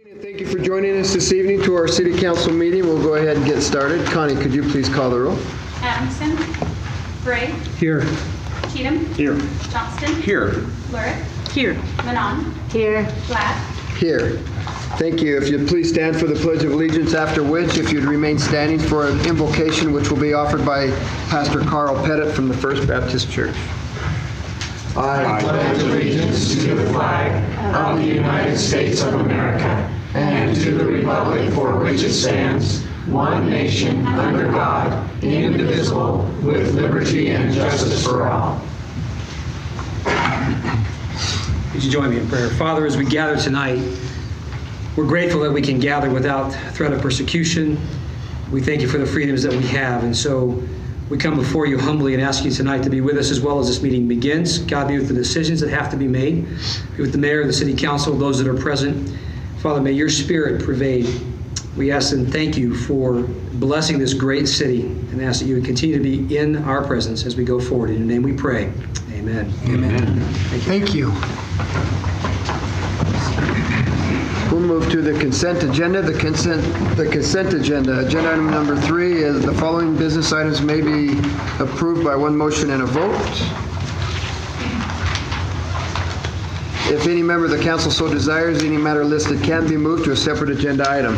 Thank you for joining us this evening to our City Council meeting. We'll go ahead and get started. Connie, could you please call the roll? Adamson. Bray. Here. Cheatham. Here. Johnston. Here. Lurick. Here. Manon. Here. Black. Here. Thank you. If you'd please stand for the Pledge of Allegiance, after which, if you'd remain standing for an invocation which will be offered by Pastor Carl Pettit from the First Baptist Church. I pledge allegiance to the flag of the United States of America and to the republic for which it stands, one nation, under God, indivisible, with liberty and justice for all. Would you join me in prayer? Father, as we gather tonight, we're grateful that we can gather without threat of persecution. We thank you for the freedoms that we have. And so we come before you humbly and ask you tonight to be with us as well as this meeting begins. God, be with the decisions that have to be made. Be with the mayor, the city council, those that are present. Father, may your spirit pervade. We ask and thank you for blessing this great city and ask that you would continue to be in our presence as we go forward. In your name we pray. Amen. Amen. Thank you. We'll move to the consent agenda. The consent agenda. Agenda item number 3 is the following business items may be approved by one motion and a vote. If any member of the council so desires, any matter listed can be moved to a separate agenda item.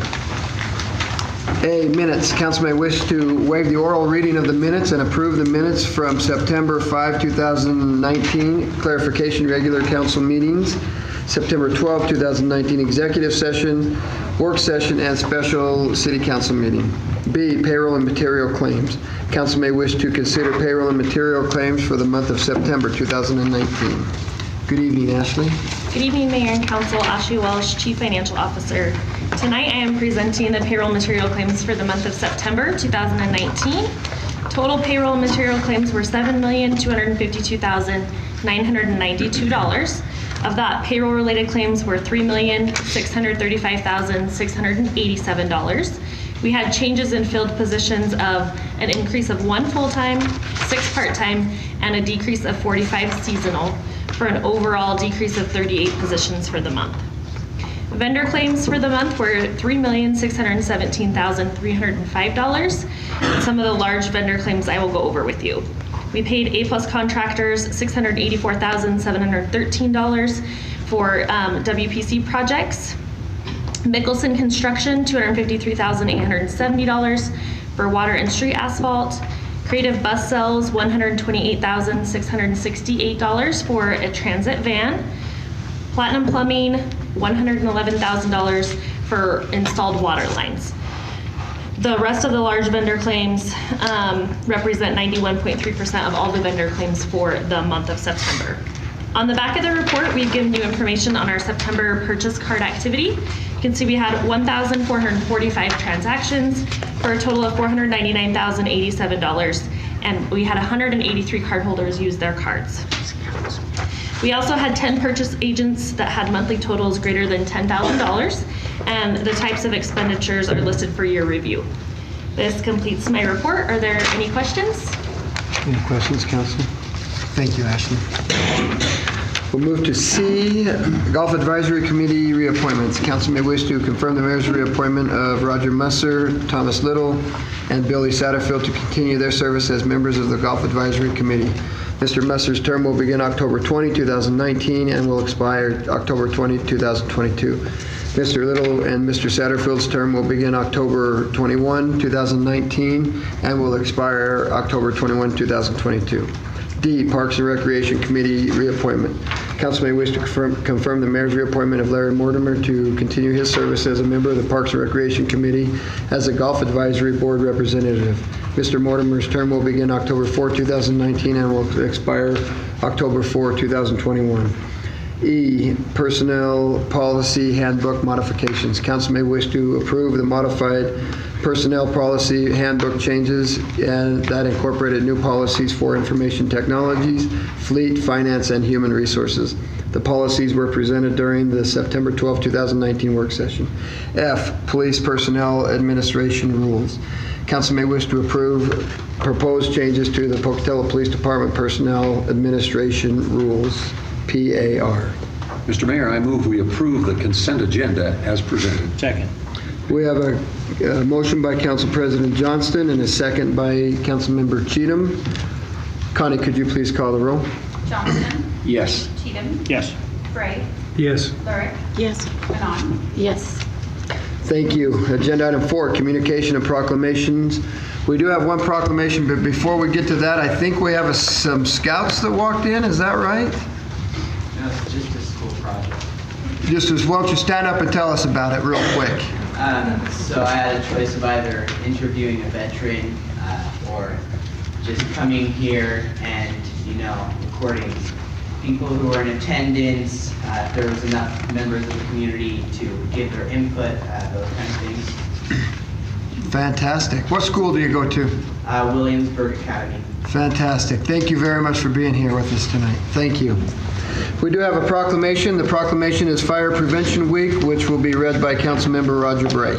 A, minutes. Council may wish to waive the oral reading of the minutes and approve the minutes from September 5, 2019, clarification regular council meetings, September 12, 2019, executive session, work session, and special city council meeting. B, payroll and material claims. Council may wish to consider payroll and material claims for the month of September 2019. Good evening, Ashley. Good evening, Mayor and Council. Ashley Welsh, Chief Financial Officer. Tonight I am presenting the payroll material claims for the month of September 2019. Total payroll material claims were $7,252,992. Of that, payroll-related claims were $3,635,687. We had changes in filled positions of an increase of 1 full-time, 6 part-time, and a decrease of 45 seasonal, for an overall decrease of 38 positions for the month. Vendor claims for the month were $3,617,305. Some of the large vendor claims I will go over with you. We paid A-plus contractors $684,713 for WPC projects. Mickelson Construction, $253,870 for water and street asphalt. Creative Bus Cells, $128,668 for a transit van. Platinum Plumbing, $111,000 for installed water lines. The rest of the large vendor claims represent 91.3% of all the vendor claims for the month of September. On the back of the report, we've given you information on our September purchase card activity. You can see we had 1,445 transactions for a total of $499,087, and we had 183 cardholders use their cards. We also had 10 purchase agents that had monthly totals greater than $10,000, and the types of expenditures are listed for your review. This completes my report. Are there any questions? Any questions, Council? Thank you, Ashley. We'll move to C, Golf Advisory Committee reappointments. Council may wish to confirm the mayor's reappointment of Roger Musser, Thomas Little, and Billy Satterfield to continue their service as members of the Golf Advisory Committee. Mr. Musser's term will begin October 20, 2019 and will expire October 20, 2022. Mr. Little and Mr. Satterfield's term will begin October 21, 2019 and will expire October 21, 2022. D, Parks and Recreation Committee reappointment. Council may wish to confirm the mayor's reappointment of Larry Mortimer to continue his service as a member of the Parks and Recreation Committee as a Golf Advisory Board representative. Mr. Mortimer's term will begin October 4, 2019 and will expire October 4, 2021. E, Personnel Policy Handbook modifications. Council may wish to approve the modified personnel policy handbook changes and that incorporated new policies for information technologies, fleet, finance, and human resources. The policies were presented during the September 12, 2019 work session. F, Police Personnel Administration Rules. Council may wish to approve proposed changes to the Pocatello Police Department Personnel Administration Rules, PAR. Mr. Mayor, I move we approve the consent agenda as presented. Second. We have a motion by Council President Johnston and a second by Councilmember Cheatham. Connie, could you please call the roll? Johnston. Yes. Cheatham. Yes. Gray. Yes. Lurick. Yes. Gahn. Yes. Thank you. Agenda item 4, communication and proclamations. We do have one proclamation, but before we get to that, I think we have some scouts that walked in. Is that right? No, it's just a school project. Why don't you stand up and tell us about it real quick? So I had a choice of either interviewing a veteran or just coming here and, recording people who were in attendance, if there was enough members of the community to give their input, those kind of things. Fantastic. What school do you go to? Williamsburg Academy. Fantastic. Thank you very much for being here with us tonight. Thank you. We do have a proclamation. The proclamation is Fire Prevention Week, which will be read by Councilmember Roger Bray.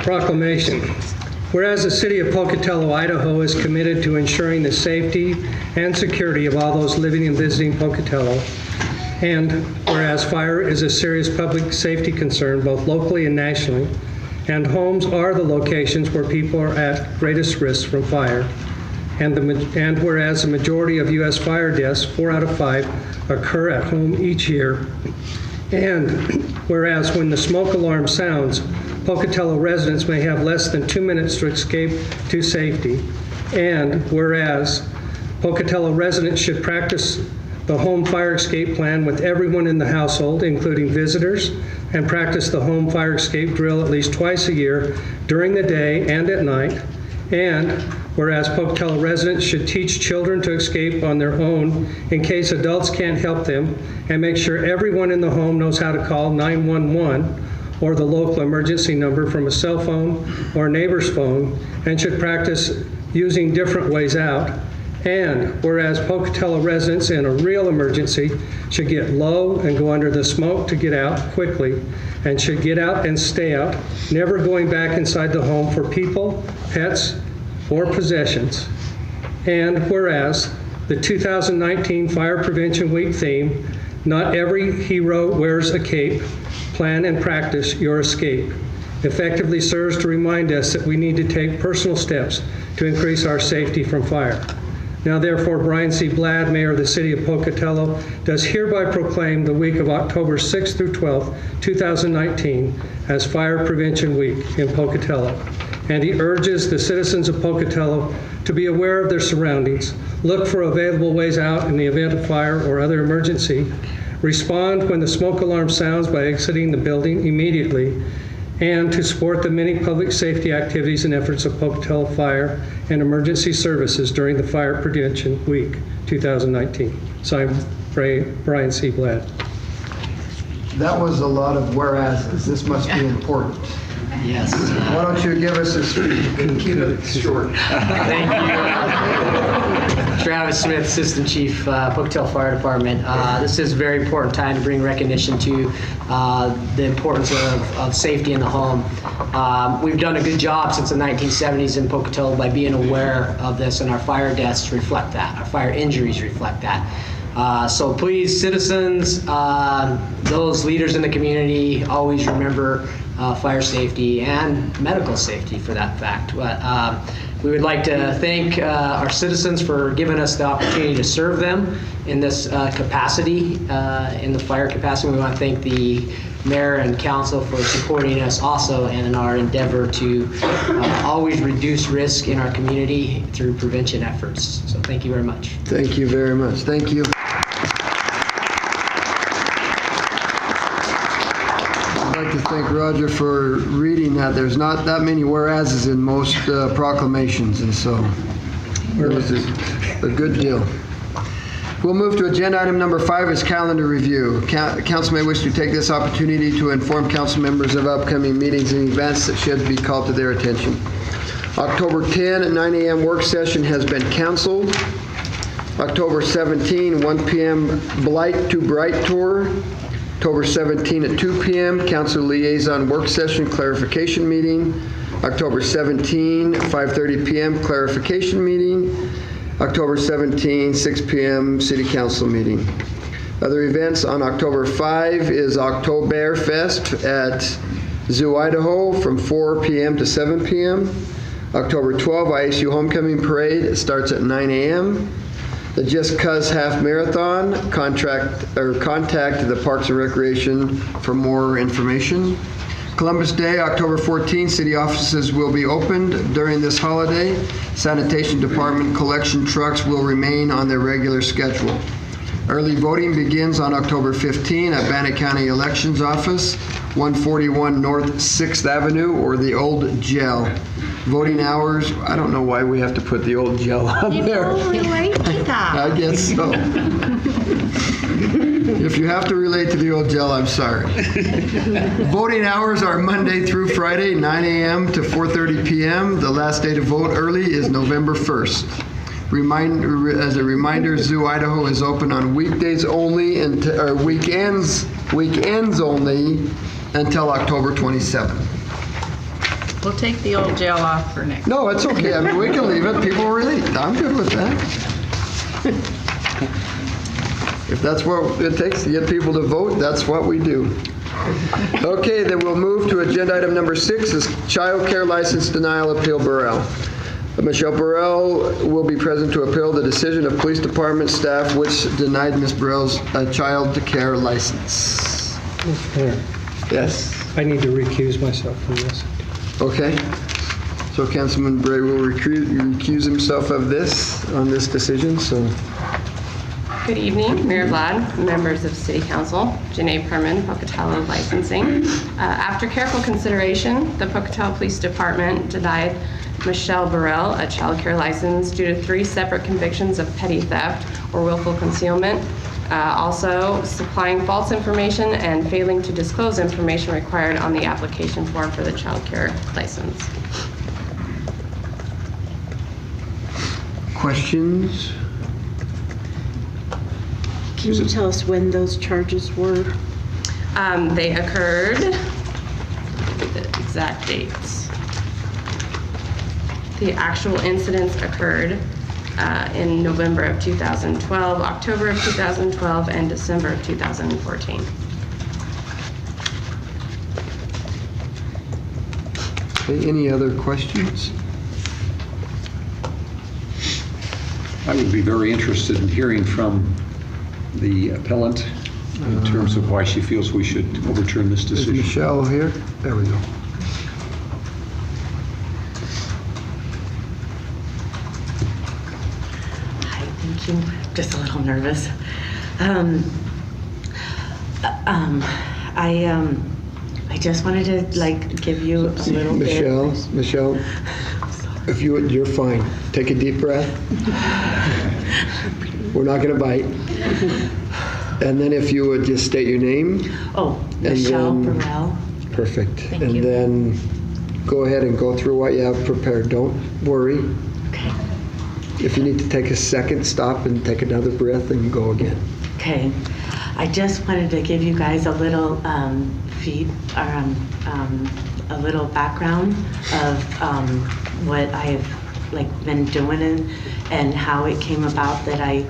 Proclamation. Whereas the city of Pocatello, Idaho is committed to ensuring the safety and security of all those living and visiting Pocatello, and whereas fire is a serious public safety concern both locally and nationally, and homes are the locations where people are at greatest risk from fire, and whereas the majority of U.S. fire deaths, 4 out of 5, occur at home each year, and whereas when the smoke alarm sounds, Pocatello residents may have less than 2 minutes to escape to safety, and whereas Pocatello residents should practice the home fire escape plan with everyone in the household, including visitors, and practice the home fire escape drill at least twice a year during the day and at night, and whereas Pocatello residents should teach children to escape on their own in case adults can't help them, and make sure everyone in the home knows how to call 911 or the local emergency number from a cell phone or a neighbor's phone, and should practice using different ways out. And whereas Pocatello residents in a real emergency should get low and go under the smoke to get out quickly, and should get out and stay out, never going back inside the home for people, pets, or possessions. And whereas the 2019 Fire Prevention Week theme, "Not every hero wears a cape, plan and practice your escape," effectively serves to remind us that we need to take personal steps to increase our safety from fire. Now therefore, Brian C. Bladd, Mayor of the City of Pocatello, does hereby proclaim the week of October 6th through 12th, 2019 as Fire Prevention Week in Pocatello. And he urges the citizens of Pocatello to be aware of their surroundings, look for available ways out in the event of fire or other emergency, respond when the smoke alarm sounds by exiting the building immediately, and to support the many public safety activities and efforts of Pocatello Fire and Emergency Services during the Fire Prevention Week 2019. Signed, Brian C. Bladd. That was a lot of whereases. This must be important. Yes. Why don't you give us a speech and keep it short? Thank you. Travis Smith, Assistant Chief, Pocatello Fire Department. This is a very important time to bring recognition to the importance of safety in the home. We've done a good job since the 1970s in Pocatello by being aware of this, and our fire deaths reflect that. Our fire injuries reflect that. So please, citizens, those leaders in the community, always remember fire safety and medical safety for that fact. But we would like to thank our citizens for giving us the opportunity to serve them in this capacity, in the fire capacity. We want to thank the mayor and council for supporting us also in our endeavor to always reduce risk in our community through prevention efforts. So thank you very much. Thank you very much. Thank you. I'd like to thank Roger for reading that. There's not that many whereases in most proclamations, and so it was a good deal. We'll move to agenda item number 5 is calendar review. Council may wish to take this opportunity to inform council members of upcoming meetings and events that should be called to their attention. October 10 at 9 a.m. work session has been canceled. October 17, 1 p.m. Blight to Bright Tour. October 17 at 2 p.m. Council Liaison Work Session Clarification Meeting. October 17, 5:30 p.m. Clarification Meeting. October 17, 6 p.m. City Council meeting. Other events on October 5 is Oktoberfest at Zoo, Idaho from 4 p.m. to 7 p.m. October 12, ISU Homecoming Parade starts at 9 a.m. The Just Cuz Half Marathon, contact the Parks and Recreation for more information. Columbus Day, October 14, city offices will be opened during this holiday. Sanitation Department collection trucks will remain on their regular schedule. Early voting begins on October 15 at Bannock County Elections Office, 141 North 6th Avenue, or the Old Gel. Voting hours, I don't know why we have to put the Old Gel on there. I guess so. If you have to relate to the Old Gel, I'm sorry. Voting hours are Monday through Friday, 9 a.m. to 4:30 p.m. The last day to vote early is November 1st. As a reminder, Zoo, Idaho is open on weekdays only, or weekends only until October 27th. We'll take the Old Gel off for next. No, it's okay. I mean, we can leave it. People relate. I'm good with that. If that's what it takes to get people to vote, that's what we do. Okay, then we'll move to agenda item number 6 is child care license denial appeal Burrell. Michelle Burrell will be present to appeal the decision of police department staff which denied Ms. Burrell's child care license. Mayor, Yes? I need to recuse myself from this. Okay. So Councilman Bray will recuse himself of this, on this decision, so. Good evening, Mayor Vlad, members of City Council, Janae Perman, Pocatello Licensing. After careful consideration, the Pocatello Police Department denied Michelle Burrell a child care license due to 3 separate convictions of petty theft or willful concealment, also supplying false information and failing to disclose information required on the application form for the child care license. Questions? Can you tell us when those charges were? They occurred, the exact dates. The actual incidents occurred in November of 2012, October of 2012, and December of 2014. Okay, any other questions? I would be very interested in hearing from the appellant in terms of why she feels we should overturn this Is decision. Michelle here? There we go. Hi, thank you. Just a little nervous. I just wanted to give you a little Michelle, if you're fine. Take a deep breath. We're not going to bite. And then if you would just state your name. Oh, Michelle Burrell. Perfect. Thank and you. Then go ahead and go through what you have prepared. Don't worry. Okay. If you need to take a second, stop and take another breath and go again. Okay. I just wanted to give you guys a little a little background of what I've been doing and how it came about that I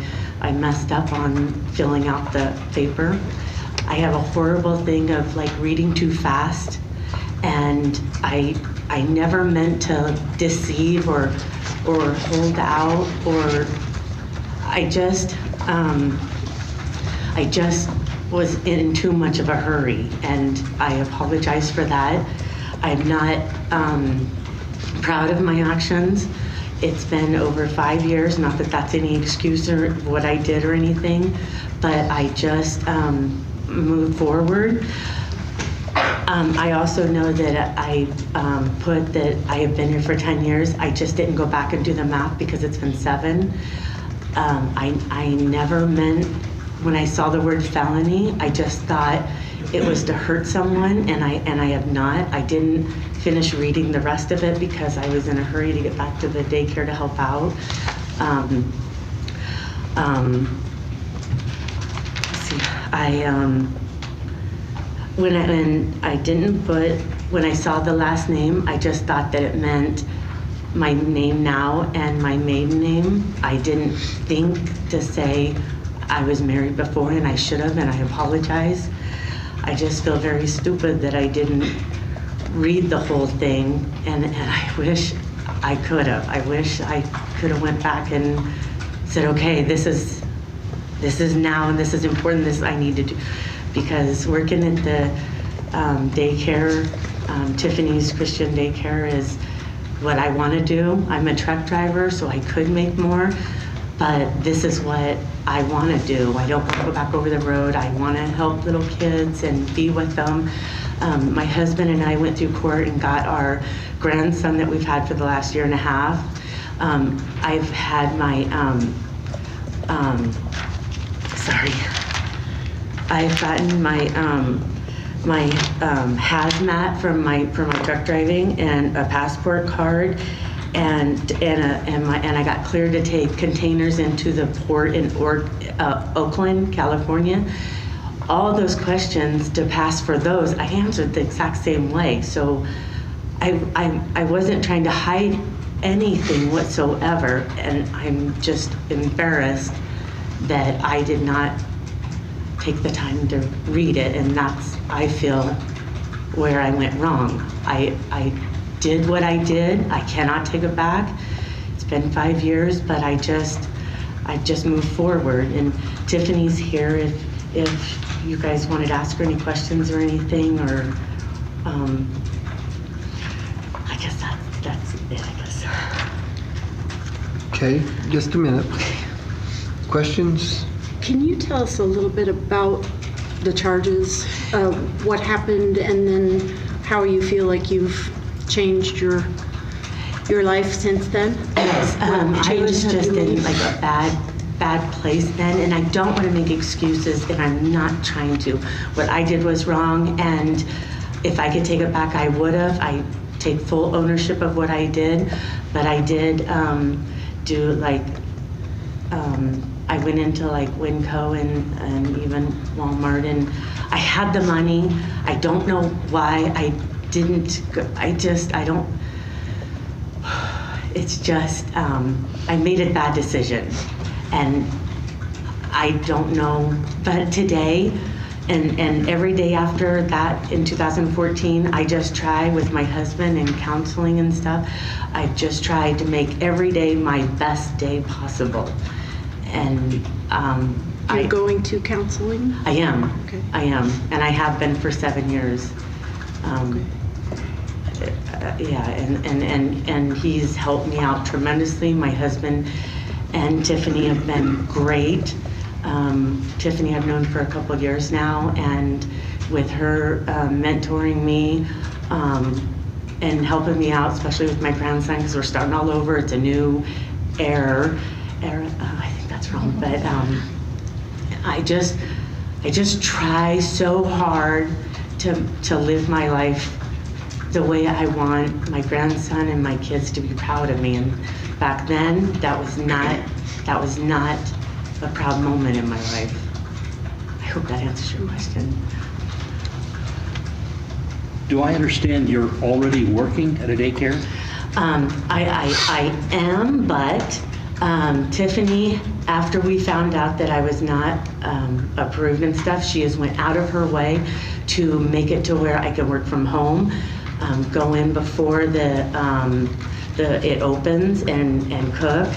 messed up on filling out the paper. I have a horrible thing of reading too fast, and I never meant to deceive or hold out, or I just was in too much of a hurry, and I apologize for that. I'm not proud of my actions. It's been over 5 years, not that that's any excuse or what I did or anything, but I just moved forward. I also know that I put that I have been here for 10 years. I just didn't go back and do the math because it's been 7. I never meant, when I saw the word felony, I just thought it was to hurt someone, and I have not. I didn't finish reading the rest of it because I was in a hurry to get back to the daycare to help out. When I saw the last name, I just thought that it meant my name now and my maiden name. I didn't think to say I was married before, and I should have, and I apologize. I just feel very stupid that I didn't read the whole thing, and I wish I could have. I wish I could have went back and said, okay, this is now, and this is important, this I need to do. Because working at the daycare, Tiffany's Christian Daycare, is what I want to do. I'm a truck driver, so I could make more, but this is what I want to do. I don't want to go back over the road. I want to help little kids and be with them. My husband and I went through court and got our grandson that we've had for the last year and a half. I've had my, I've gotten my hazmat from my truck driving and a passport card, and I got cleared to take containers into the port in Oakland, California. All those questions, to pass for those, I answered the exact same way. So I wasn't trying to hide anything whatsoever, and I'm just embarrassed that I did not take the time to read it, and that's, I feel, where I went wrong. I did what I did. I cannot take it back. It's been 5 years, but I just moved forward. And Tiffany's here if you guys wanted to ask her any questions or anything, or I guess that's it, I guess. Okay, just a minute. Questions? Can you tell us a little bit about the charges, what happened, and then how you feel like you've changed your life since then? Yes, I was just in like a bad place then, and I don't want to make excuses, and I'm not trying to. What I did was wrong, and if I could take it back, I would have. I take full ownership of what I did, but I did do like, I went into like Winco and even Walmart, and I had the money. I don't know why I didn't go. It's just, I made a bad decision, and I don't know, but today, and every day after that in 2014, I just try with my husband and counseling and stuff, I just tried to make every day my best day possible. And You're going to counseling? I am. Okay. I am, and I have been for 7 years. Yeah, and he's helped me out tremendously. My husband and Tiffany have been great. Tiffany I've known for a couple of years now, and with her mentoring me and helping me out, especially with my grandson, because we're starting all over. It's a new era. I think that's wrong, but I just try so hard to live my life the way I want my grandson and my kids to be proud of me. And back then, that was not a proud moment in my life. I hope that answers your question. Do I understand you're already working at a daycare? I am, but Tiffany, after we found out that I was not approved and stuff, she has went out of her way to make it to where I can work from home, go in before it opens and cook.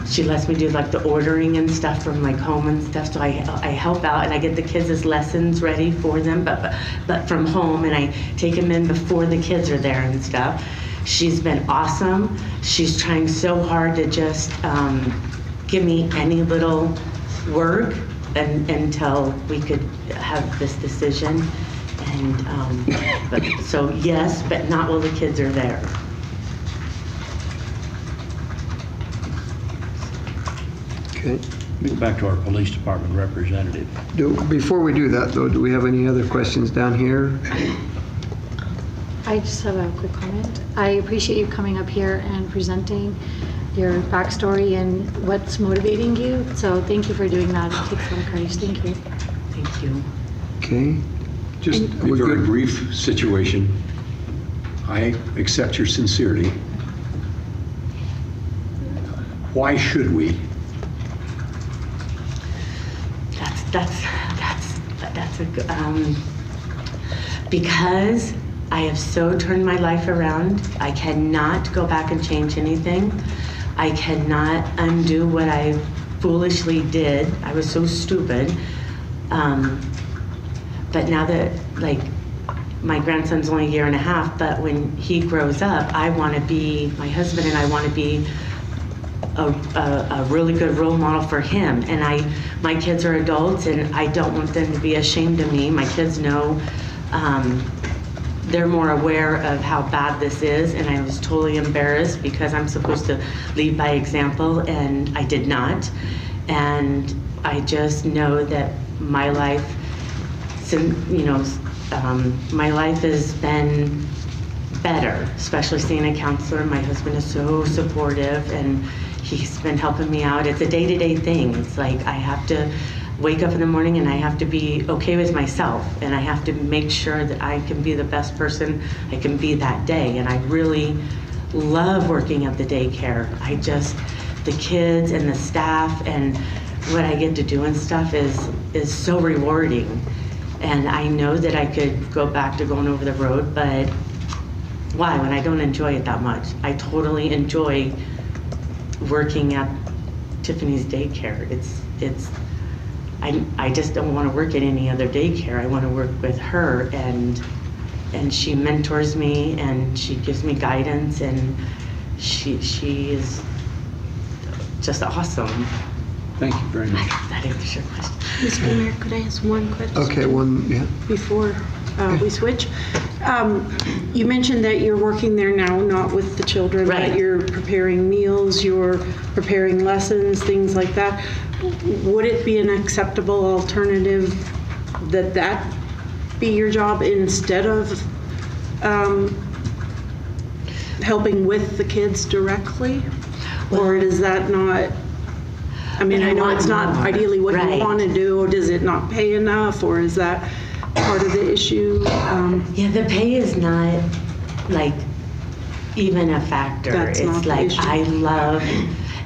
She lets me do like the ordering and stuff from like home and stuff, so I help out, and I get the kids' lessons ready for them, but from home, and I take them in before the kids are there and stuff. She's been awesome. She's trying so hard to just give me any little work until we could have this decision. And so yes, but not while the kids are there. Okay. We go back to our police department representative. Before we do that, though, do we have any other questions down here? I just have a quick comment. I appreciate you coming up here and presenting your backstory and what's motivating you. So thank you for doing that. It takes some courage. Thank you. Thank you. Okay. Just A very brief situation. I accept your sincerity. Why should we? That's a good, because I have so turned my life around. I cannot go back and change anything. I cannot undo what I foolishly did. I was so stupid. But now that, like, my grandson's only a year and a half, but when he grows up, I want to be, my husband and I want to be a really good role model for him. And my kids are adults, and I don't want them to be ashamed of me. My kids know, they're more aware of how bad this is, and I was totally embarrassed because I'm supposed to lead by example, and I did not. And I just know that my life, my life has been better, especially seeing a counselor. My husband is so supportive, and he's been helping me out. It's a day-to-day thing. It's like I have to wake up in the morning and I have to be okay with myself, and I have to make sure that I can be the best person I can be that day. And I really love working at the daycare. The kids and the staff and what I get to do and stuff is so rewarding. And I know that I could go back to going over the road, but why when I don't enjoy it that much? I totally enjoy working at Tiffany's daycare. I just don't want to work at any other daycare. I want to work with her, and she mentors me, and she gives me guidance, and she is just awesome. Thank you very much. That answers your question. Mr. Mayor, could I ask one question? Okay, yeah. Before we switch. You mentioned that you're working there now, not with the children, Right. but you're preparing meals, you're preparing lessons, things like that. Would it be an acceptable alternative that be your job instead of helping with the kids directly? Or does that not, I mean, I know it's not ideally what you want to do, or does it not pay enough, or is that part of the issue? Yeah, the pay is not like even a factor. That's not It's the like issue. I love,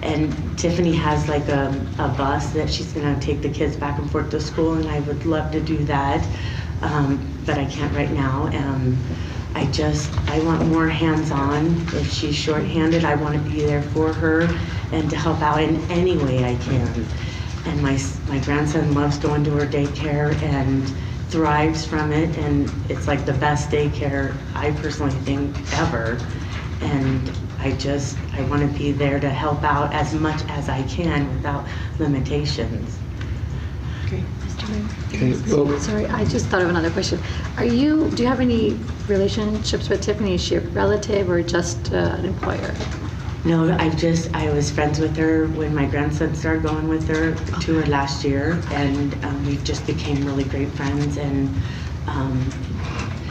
and Tiffany has like a bus that she's gonna take the kids back and forth to school, and I would love to do that, but I can't right now. I want more hands-on. If she's shorthanded, I want to be there for her and to help out in any way I can. And my grandson loves going to her daycare and thrives from it, and it's like the best daycare I personally think ever. And I want to be there to help out as much as I can without limitations. Okay. Mr. Mayor? Okay, well- Sorry, I just thought of another question. Do you have any relationships with Tiffany? Is she a relative or just an employer? No, I was friends with her when my grandson started going with her to her last year, and we just became really great friends. And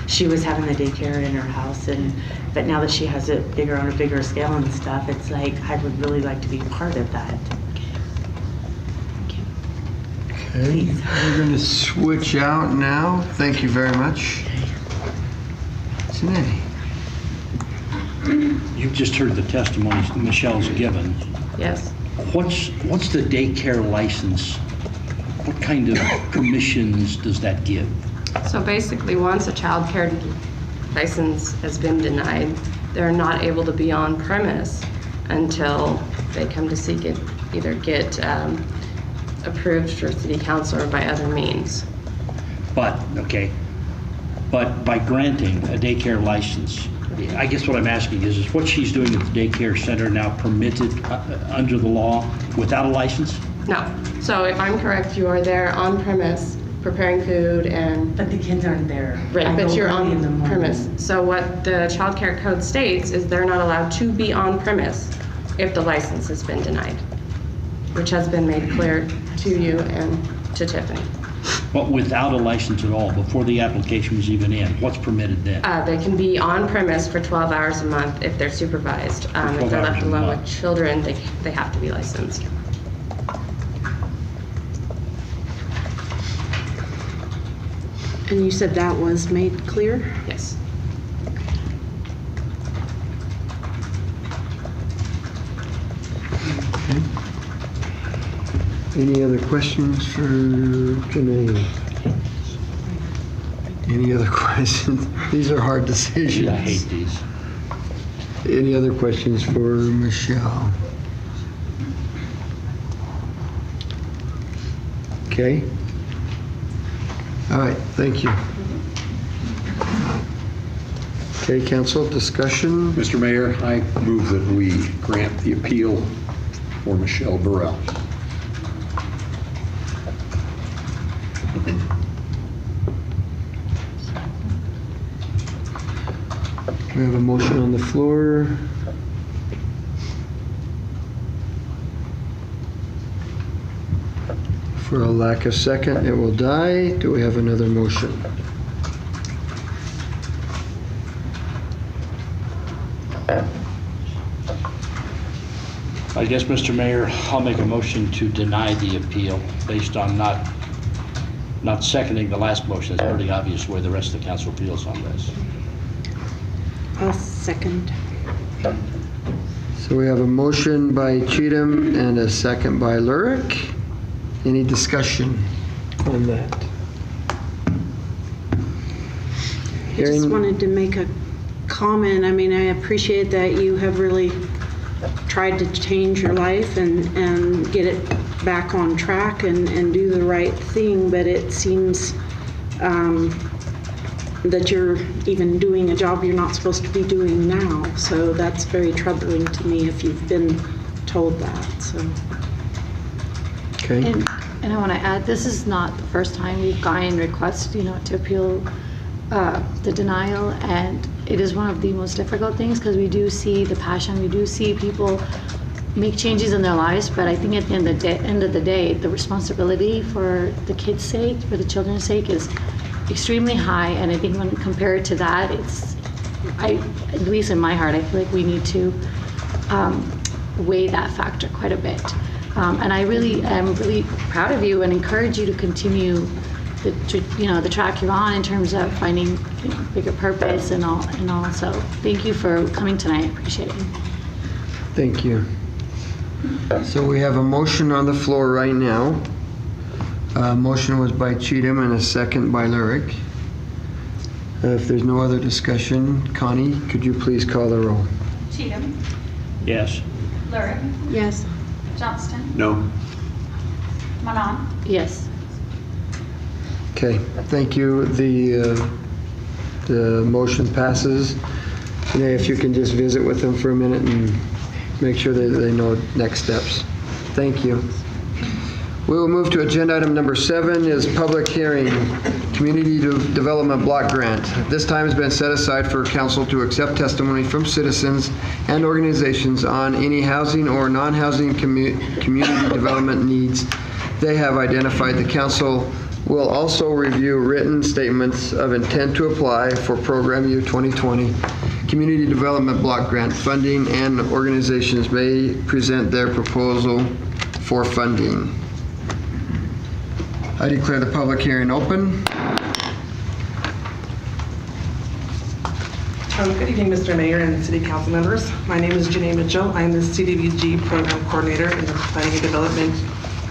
she was having the daycare in her house, but now that she has it on a bigger scale and stuff, it's like I would really like to be part of that. Okay, we're going to switch out now. Thank you very much. Sinead. You've just heard the testimonies Michelle's given. Yes. What's the daycare license? What kind of permissions does that give? So basically, once a child care license has been denied, they're not able to be on premise until they come to seek it, either get approved for city council or by other means. But by granting a daycare license, I guess what I'm asking is what she's doing at the daycare center now permitted under the law without a license? No. So if I'm correct, you are there on premise preparing food and... But the kids aren't there. Right, but you're early in the on morning. premise. So what the child care code states is they're not allowed to be on premise if the license has been denied, which has been made clear to you and to Tiffany. But without a license at all, before the application was even in, what's permitted then? They can be on premise for 12 hours a month if they're supervised. If 12 they're left hours a alone month. with children, they have to be licensed. And you said that was made clear? Yes. Okay. Any other questions for Janae? Any other questions? These are hard decisions. I hate these. Any other questions for Michelle? Okay. All right, thank you. Okay, council, discussion? Mr. Mayor, I move that we grant the appeal for Michelle Burrell. We have a motion on the floor. For a lack of second, it will die. Do we have another motion? I guess, Mr. Mayor, I'll make a motion to deny the appeal based on not seconding the last motion. It's pretty obvious where the rest of the council feels on this. I'll second. So we have a motion by Cheatham and a second by Lurick. Any discussion on that? I just wanted to make a comment. I mean, I appreciate that you have really tried to change your life and get it back on track and do the right thing, but it seems that you're even doing a job you're not supposed to be doing now. So that's very troubling to me if you've been told that. So. Okay. And I want to add, this is not the first time we've gotten requests, to appeal the denial, and it is one of the most difficult things because we do see the passion, we do see people make changes in their lives, but I think at the end of the day, the responsibility for the kids' sake, for the children's sake, is extremely high. And I think when compared to that, at least in my heart, I feel like we need to weigh that factor quite a bit. And I really am really proud of you and encourage you to continue the track you're on in terms of finding bigger purpose and all. So thank you for coming tonight. I appreciate it. Thank you. So we have a motion on the floor right now. Motion was by Cheatham and a second by Lurick. If there's no other discussion, Connie, could you please call the roll? Cheatham, Yes. Lurick, Yes. Johnston, No. Manon, Yes. Okay, thank you. The motion passes. Janae, if you can just visit with them for a minute and make sure that they know next steps. Thank you. We will move to agenda item number 7 is public hearing, Community Development Block Grant. This time has been set aside for council to accept testimony from citizens and organizations on any housing or non-housing community development needs they have identified. The council will also review written statements of intent to apply for Program Year 2020 Community Development Block Grant funding, and organizations may present their proposal for funding. I declare the public hearing open. Good evening, Mr. Mayor and City Council members. My name is Janae Mitchell. I'm the CDBG Program Coordinator in the Planning and Development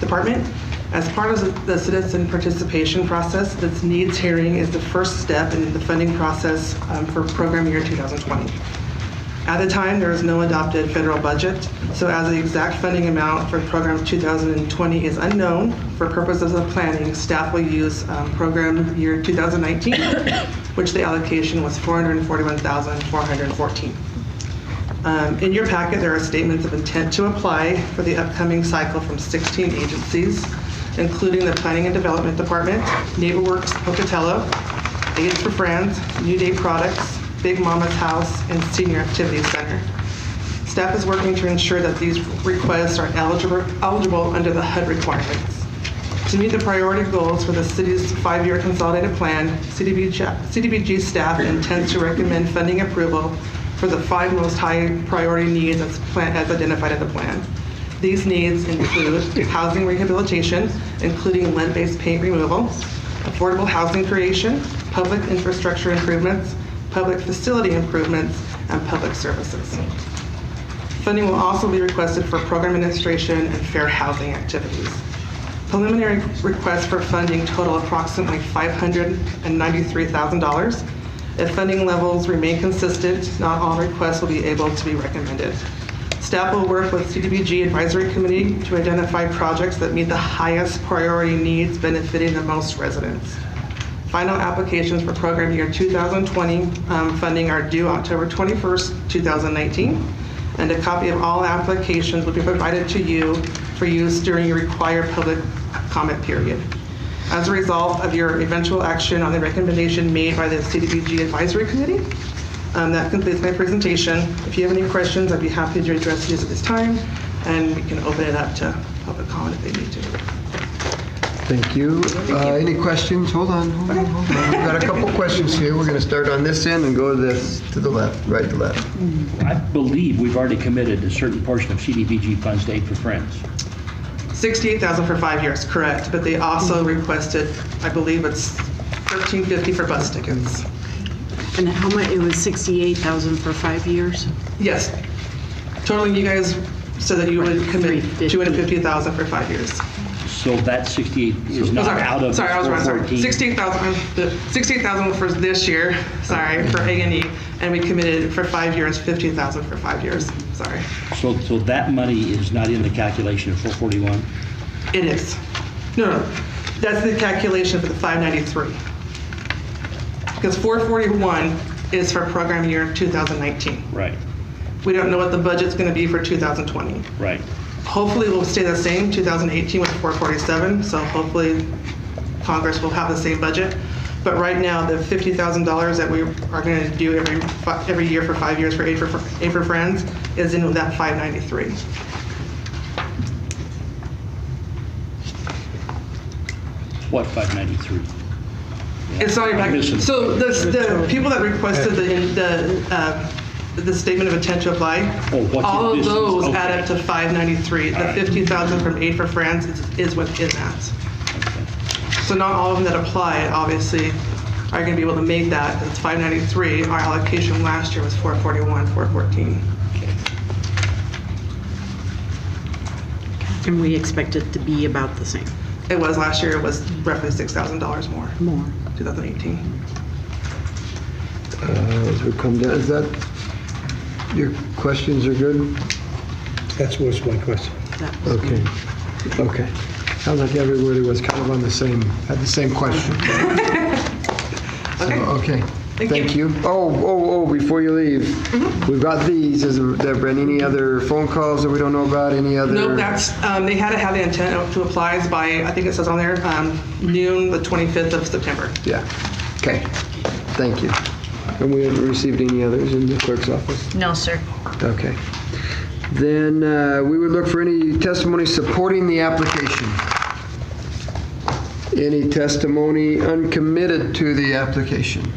Department. As part of the citizen participation process, this needs hearing is the first step in the funding process for Program Year 2020. At the time, there is no adopted federal budget, so as the exact funding amount for Program 2020 is unknown, for purposes of planning, staff will use Program Year 2019, which the allocation was $441,414. In your packet, there are statements of intent to apply for the upcoming cycle from 16 agencies, including the Planning and Development Department, NeighborWorks Pocatello, Aids for Friends, New Day Products, Big Mama's House, and Senior Activities Center. Staff is working to ensure that these requests are eligible under the HUD requirements. To meet the priority goals for the city's 5-year consolidated plan, CDBG staff intends to recommend funding approval for the 5 most high priority needs as identified in the plan. These needs include housing rehabilitation, including lead-based paint removal, affordable housing creation, public infrastructure improvements, public facility improvements, and public services. Funding will also be requested for program administration and fair housing activities. Preliminary requests for funding total approximately $593,000. If funding levels remain consistent, not all requests will be able to be recommended. Staff will work with CDBG Advisory Committee to identify projects that meet the highest priority needs benefiting the most residents. Final applications for program year 2020 funding are due October 21st, 2019, and a copy of all applications will be provided to you for use during your required public comment period. As a result of your eventual action on the recommendation made by the CDBG Advisory Committee, that completes my presentation. If you have any questions, I'd be happy to address these at this time, and we can open it up to public comment if they need to. Thank you. Any questions? Hold on. We've got a couple questions here. We're going to start on this end and go to the left, right to left. I believe we've already committed a certain portion of CDBG funds to Aid for Friends. $68,000 for 5 years, correct, but they also requested, I believe it's $13.50 for bus tickets. And how much, it was $68,000 for 5 years? Yes. Totaling, you guys said that you would commit $250,000 for 5 years. So that 68 is not out of the 414? $68,000 for this year, for A&E, and we committed for 5 years, $50,000 for 5 years, sorry. So that money is not in the calculation of 441? It is. No, that's the calculation for the 593. Because 441 is for program year 2019. Right. We don't know what the budget's going to be for 2020. Right. Hopefully we'll stay the same, 2018 with 447, so hopefully Congress will have the same budget. But right now, the $50,000 that we are going to do every year for 5 years for Aid for Friends is in that 593. What 593? It's not even, so the people that requested the statement of intent to apply, all of those add up to 593. The 50,000 from Aid for Friends is within that. So not all of them that apply, obviously, are going to be able to make that. It's 593. Our allocation last year was 441, 414. And we expect it to be about the same? It was last year. It was roughly $6,000 more. 2018. As we come down, is that, your questions are good? That was my question. Okay. Sounds like everybody was kind of on the same, had the same question. Okay. Thank you. Oh, before you leave, we've got these. Has there been any other phone calls that we don't know about? Any other? No, that's, they had to have the intent to apply by, I think it says on there, noon, the 25th of September. Yeah. Okay. Thank you. And we haven't received any others in the clerk's office? No, sir. Okay. Then we would look for any testimony supporting the application. Any testimony uncommitted to the application?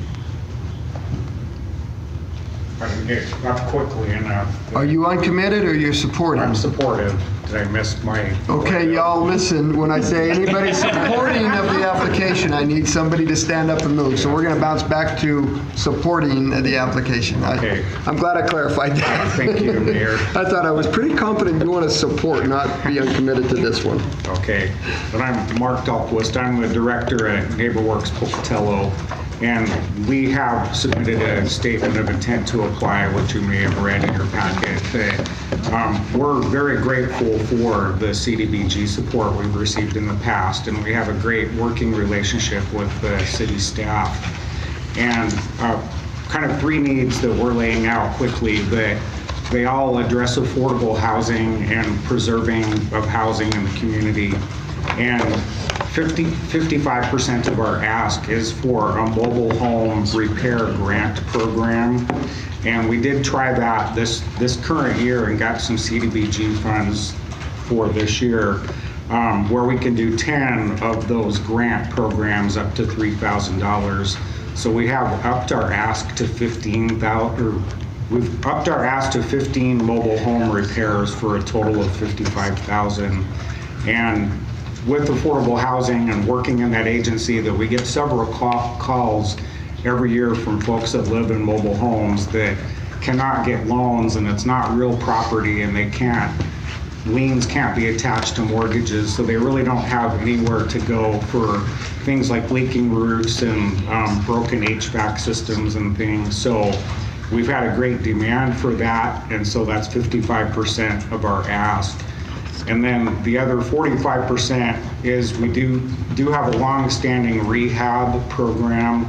I can get up quickly enough. Are you uncommitted or you're supporting? I'm supportive. Did I miss my... Okay, y'all listen. When I say anybody supporting of the application, I need somebody to stand up and move. So we're going to bounce back to supporting the application. Okay. I'm glad I clarified that. Thank you, Mayor. I thought I was pretty confident you want to support, not be uncommitted to this one. Okay. But I'm Mark Dahlquist. I'm the director at NeighborWorks Pocatello. And we have submitted a statement of intent to apply, which you may have read in your packet. We're very grateful for the CDBG support we've received in the past, and we have a great working relationship with the city staff. And kind of three needs that we're laying out quickly, but they all address affordable housing and preserving of housing in the community. And 55% of our ask is for a mobile home repair grant program. And we did try that this current year and got some CDBG funds for this year, where we can do 10 of those grant programs up to $3,000. So we have upped our ask to 15,000. We've upped our ask to 15 mobile home repairs for a total of 55,000. And with affordable housing and working in that agency, that we get several calls every year from folks that live in mobile homes that cannot get loans, and it's not real property, and they can't liens can't be attached to mortgages, so they really don't have anywhere to go for things like leaking roofs and broken HVAC systems and things. So we've had a great demand for that, and so that's 55% of our ask. And then the other 45% is we do have a long-standing rehab program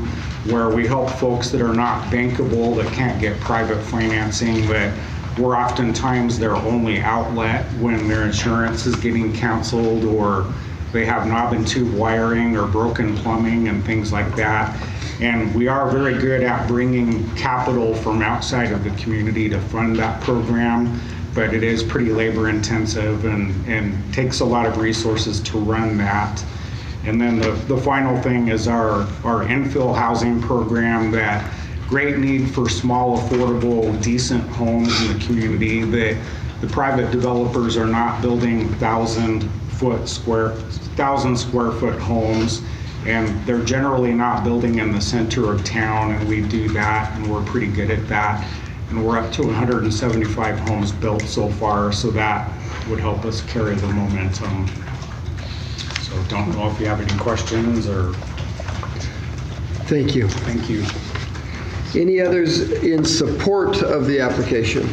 where we help folks that are not bankable, that can't get private financing, that we're oftentimes their only outlet when their insurance is getting canceled, or they have knob and tube wiring or broken plumbing and things like that. And we are very good at bringing capital from outside of the community to fund that program, but it is pretty labor intensive and takes a lot of resources to run that. And then the final thing is our infill housing program, that great need for small, affordable, decent homes in the community, that the private developers are not building 1,000 square foot homes, and they're generally not building in the center of town, and we do that, and we're pretty good at that. And we're up to 175 homes built so far, so that would help us carry the momentum. So don't know if you have any questions or... Thank you. Thank you. Any others in support of the application?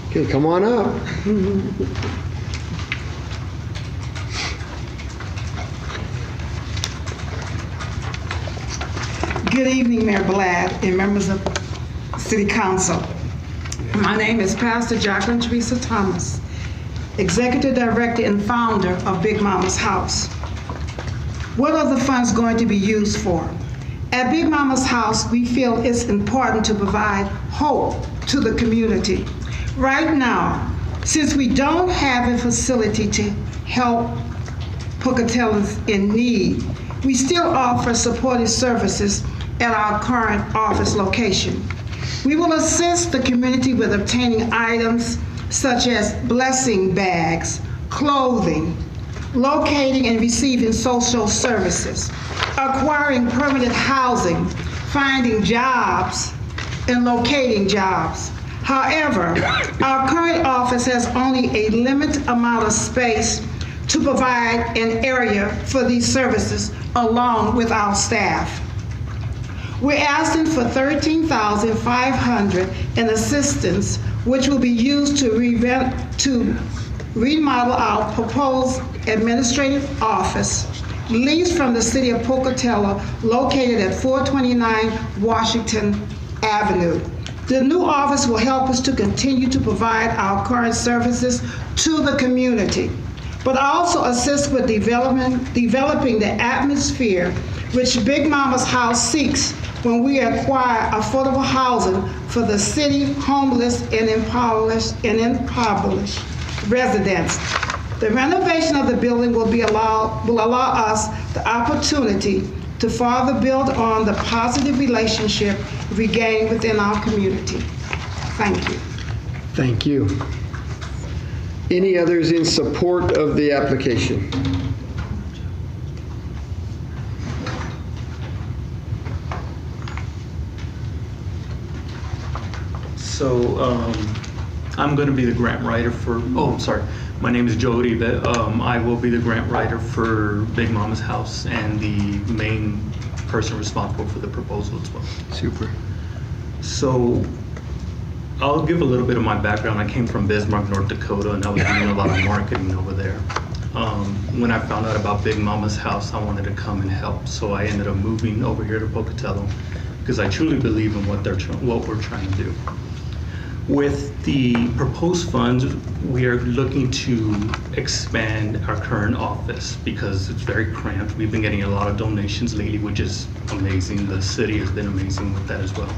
Okay, come on up. Good evening, Mayor Blatt and members of City Council. My name is Pastor Jacqueline Teresa Thomas, Executive Director and founder of Big Mama's House. What are the funds going to be used for? At Big Mama's House, we feel it's important to provide hope to the community. Right now, since we don't have a facility to help Pocatello's in need, we still offer supportive services at our current office location. We will assist the community with obtaining items such as blessing bags, clothing, locating and receiving social services, acquiring permanent housing, finding jobs, and locating jobs. However, our current office has only a limited amount of space to provide an area for these services along with our staff. We're asking for $13,500 in assistance, which will be used to remodel our proposed administrative office, leased from the city of Pocatello, located at 429 Washington Avenue. The new office will help us to continue to provide our current services to the community, but also assist with developing the atmosphere which Big Mama's House seeks when we acquire affordable housing for the city homeless and impoverished residents. The renovation of the building will allow us the opportunity to further build on the positive relationship we gain within our community. Thank you. Thank you. Any others in support of the application? So I'm going to be the grant writer for, my name is Jody, but I will be the grant writer for Big Mama's House and the main person responsible for the proposal as well. Super. So I'll give a little bit of my background. I came from Bismarck, North Dakota, and I was doing a lot of marketing over there. When I found out about Big Mama's House, I wanted to come and help. So I ended up moving over here to Pocatello because I truly believe in what we're trying to do. With the proposed funds, we are looking to expand our current office because it's very cramped. We've been getting a lot of donations lately, which is amazing. The city has been amazing with that as well.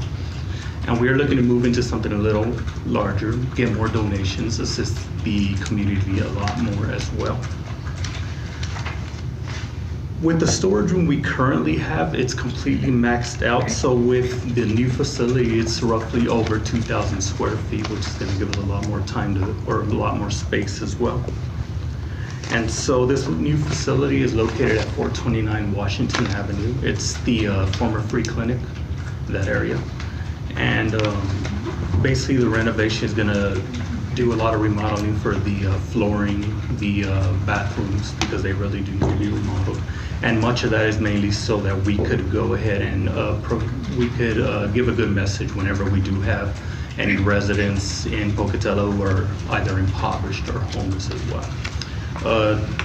And we are looking to move into something a little larger, get more donations, assist the community a lot more as well. With the storage room we currently have, it's completely maxed out. So with the new facility, it's roughly over 2,000 square feet, which is going to give us a lot more time or a lot more space as well. And so this new facility is located at 429 Washington Avenue. It's the former free clinic, that area. And basically the renovation is going to do a lot of remodeling for the flooring, the bathrooms, because they really do need to be remodeled. And much of that is mainly so that we could go ahead and give a good message whenever we do have any residents in Pocatello who are either impoverished or homeless as well.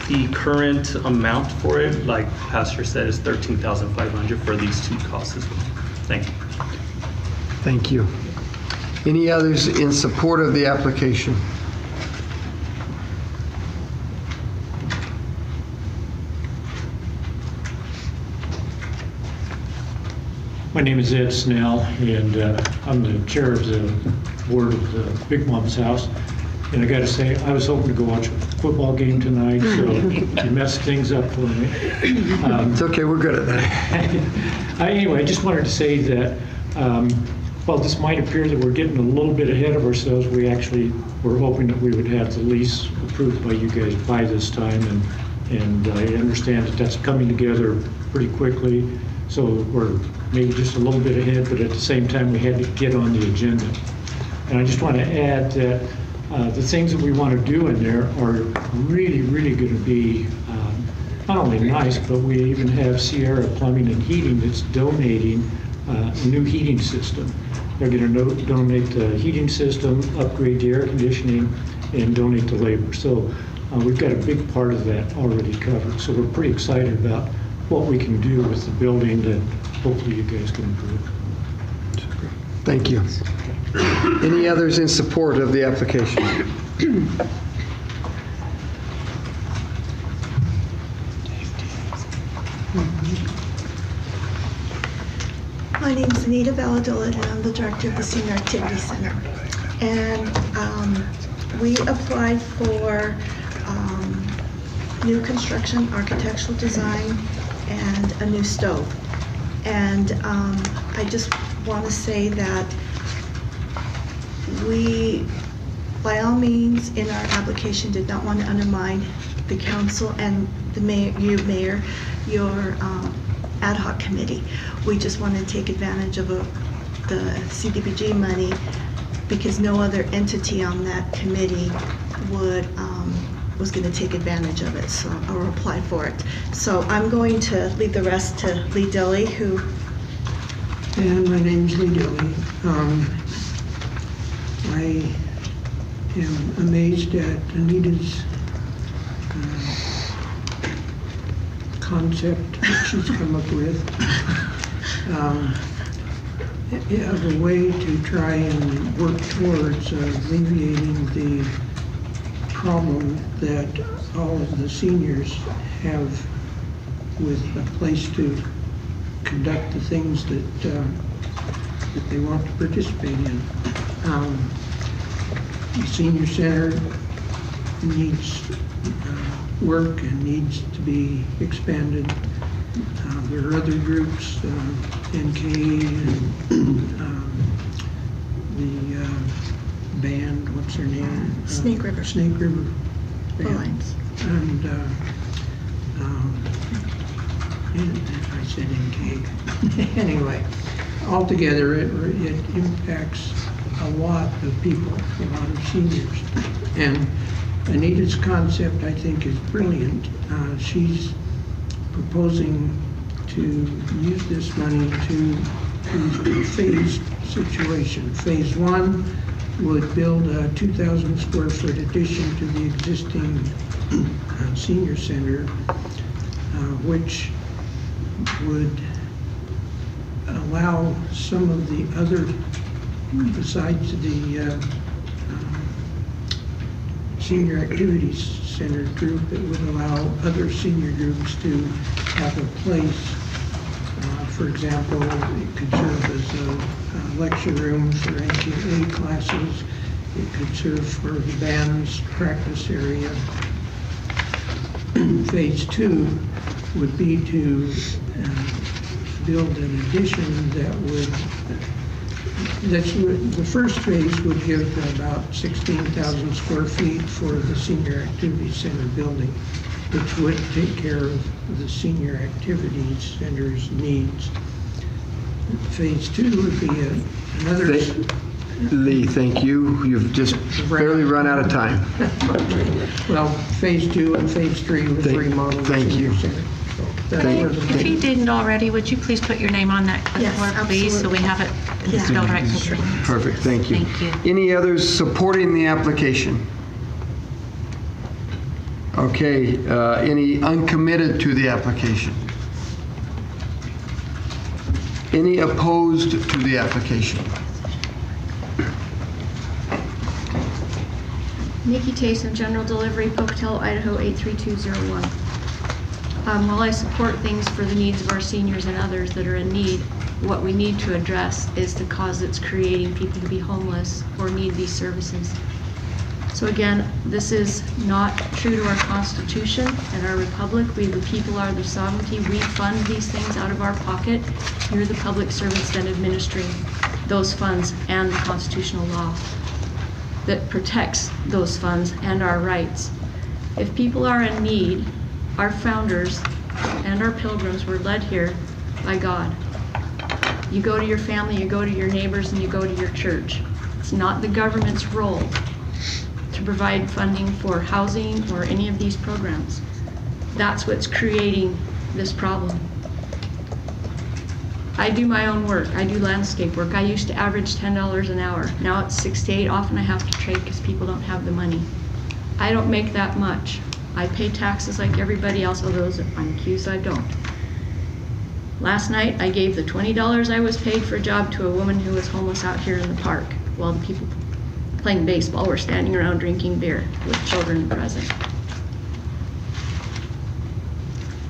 The current amount for it, like Pastor said, is $13,500 for these two costs as well. Thank you. Thank you. Any others in support of the application? My name is Ed Snell, and I'm the chair of the board of the Big Mom's House. And I got to say, I was hoping to go watch a football game tonight, so you messed things up for me. It's okay, we're good at that. Anyway, I just wanted to say that while this might appear that we're getting a little bit ahead of ourselves, we actually were hoping that we would have the lease approved by you guys by this time, and I understand that that's coming together pretty quickly. So we're maybe just a little bit ahead, but at the same time, we had to get on the agenda. And I just want to add that the things that we want to do in there are really, really going to be not only nice, but we even have Sierra Plumbing and Heating that's donating a new heating system. They're going to donate the heating system, upgrade the air conditioning, and donate the labor. So we've got a big part of that already covered. So we're pretty excited about what we can do with the building that hopefully you guys can improve. Thank you. Any others in support of the application? My name is Anita Valladolid, and I'm the director of the Senior Activity Center. And we applied for new construction, architectural design, and a new stove. And I just want to say that we, by all means, in our application, did not want to undermine the council and the mayor, your ad hoc committee. We just want to take advantage of the CDBG money because no other entity on that committee was going to take advantage of it, so or apply for it. So I'm going to leave the rest to Lee Dilly, who. And my name's Lee Dilly. I am amazed at Anita's concept that she's come up with of a way to try and work towards alleviating the problem that all of the seniors have with a place to conduct the things that they want to participate in. The senior center needs work and needs to be expanded. There are other groups, NK and the band, what's their name? Snake River. Snake River Band. Alliance. And I said NK. Anyway, altogether it impacts a lot of people, a lot of seniors. And Anita's concept, I think, is brilliant. She's proposing to use this money to do a phased situation. Phase one would build a 2,000 square foot addition to the existing senior center, which would allow some of the other, besides the senior activities center group, it would allow other senior groups to have a place. For example, it could serve as a lecture room for NCAA classes. It could serve for the band's practice area. Phase two would be to build an addition that would, the first phase would give about 16,000 square feet for the senior activities center building, which would take care of the senior activities center's needs. Phase two would be another. Lee, thank you. You've just barely run out of time. Well, phase 2 and phase 3 was remodeled. Thank you. If you didn't already, would you please put your name on that clipboard, please, so we have it spelled right? Perfect, thank you. Thank you. Any others supporting the application? Okay, any uncommitted to the application? Any opposed to the application? Nikki Taysom, General Delivery, Pocatello, Idaho 83201. While I support things for the needs of our seniors and others that are in need, what we need to address is the cause that's creating people to be homeless or need these services. So again, this is not true to our Constitution and our republic. We, the people, are the sovereignty. We fund these things out of our pocket. You're the public servants then administering those funds and the constitutional law that protects those funds and our rights. If people are in need, our founders and our pilgrims were led here by God. You go to your family, you go to your neighbors, and you go to your church. It's not the government's role to provide funding for housing or any of these programs. That's what's creating this problem. I do my own work. I do landscape work. I used to average $10 an hour. Now it's 6 to 8. Often I have to trade because people don't have the money. I don't make that much. I pay taxes like everybody else, although I'm accused I don't. Last night I gave the $20 I was paid for a job to a woman who was homeless out here in the park while the people playing baseball were standing around drinking beer with children present.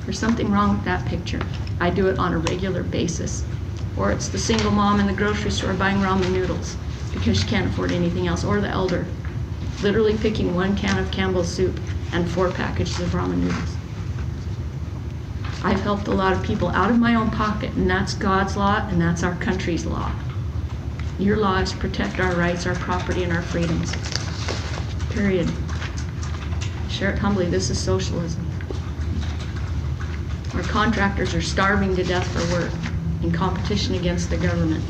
There's something wrong with that picture. I do it on a regular basis. Or it's the single mom in the grocery store buying ramen noodles because she can't afford anything else, or the elder literally picking 1 can of Campbell's soup and 4 packages of ramen noodles. I've helped a lot of people out of my own pocket, and that's God's law, and that's our country's law. Your law is to protect our rights, our property, and our freedoms. Period. Share it humbly, this is socialism. Our contractors are starving to death for work in competition against the government.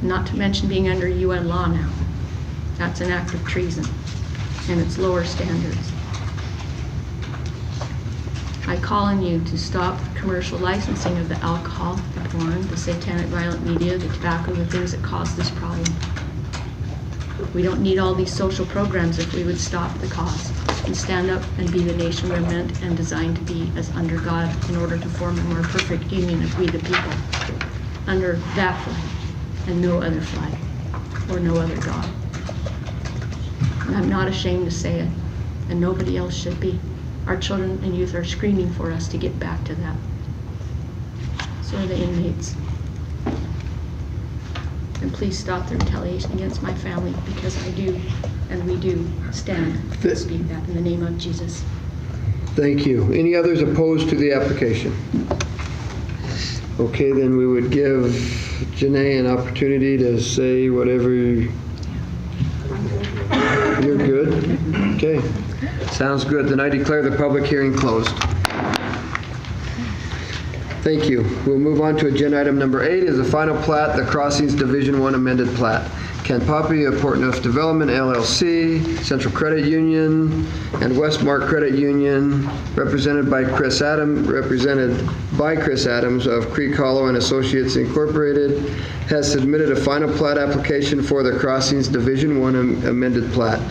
Not to mention being under UN law now. That's an act of treason, and it's lower standards. I call on you to stop commercial licensing of the alcohol, the porn, the satanic violent media, the tobacco, the things that cause this problem. We don't need all these social programs if we would stop the cause and stand up and be the nation we're meant and designed to be as under God in order to form a more perfect union of we the people under that flag and no other flag or no other God. And I'm not ashamed to say it, and nobody else should be. Our children and youth are screaming for us to get back to that. So are the inmates. And please stop the retaliation against my family, because I do, and we do, stand and speak that in the name of Jesus. Thank you. Any others opposed to the application? Okay, then we would give Janae an opportunity to say whatever. You're good? Okay. Sounds good. Then I declare the public hearing closed. Thank you. We'll move on to agenda item number 8 is the final plat, the Crossings Division 1 amended plat. Ken Poppy of Port Neuf Development, LLC, Central Credit Union, and Westmark Credit Union, represented by Chris Adams of Creek Hollow and Associates Incorporated, has submitted a final plat application for the Crossings Division 1 amended plat.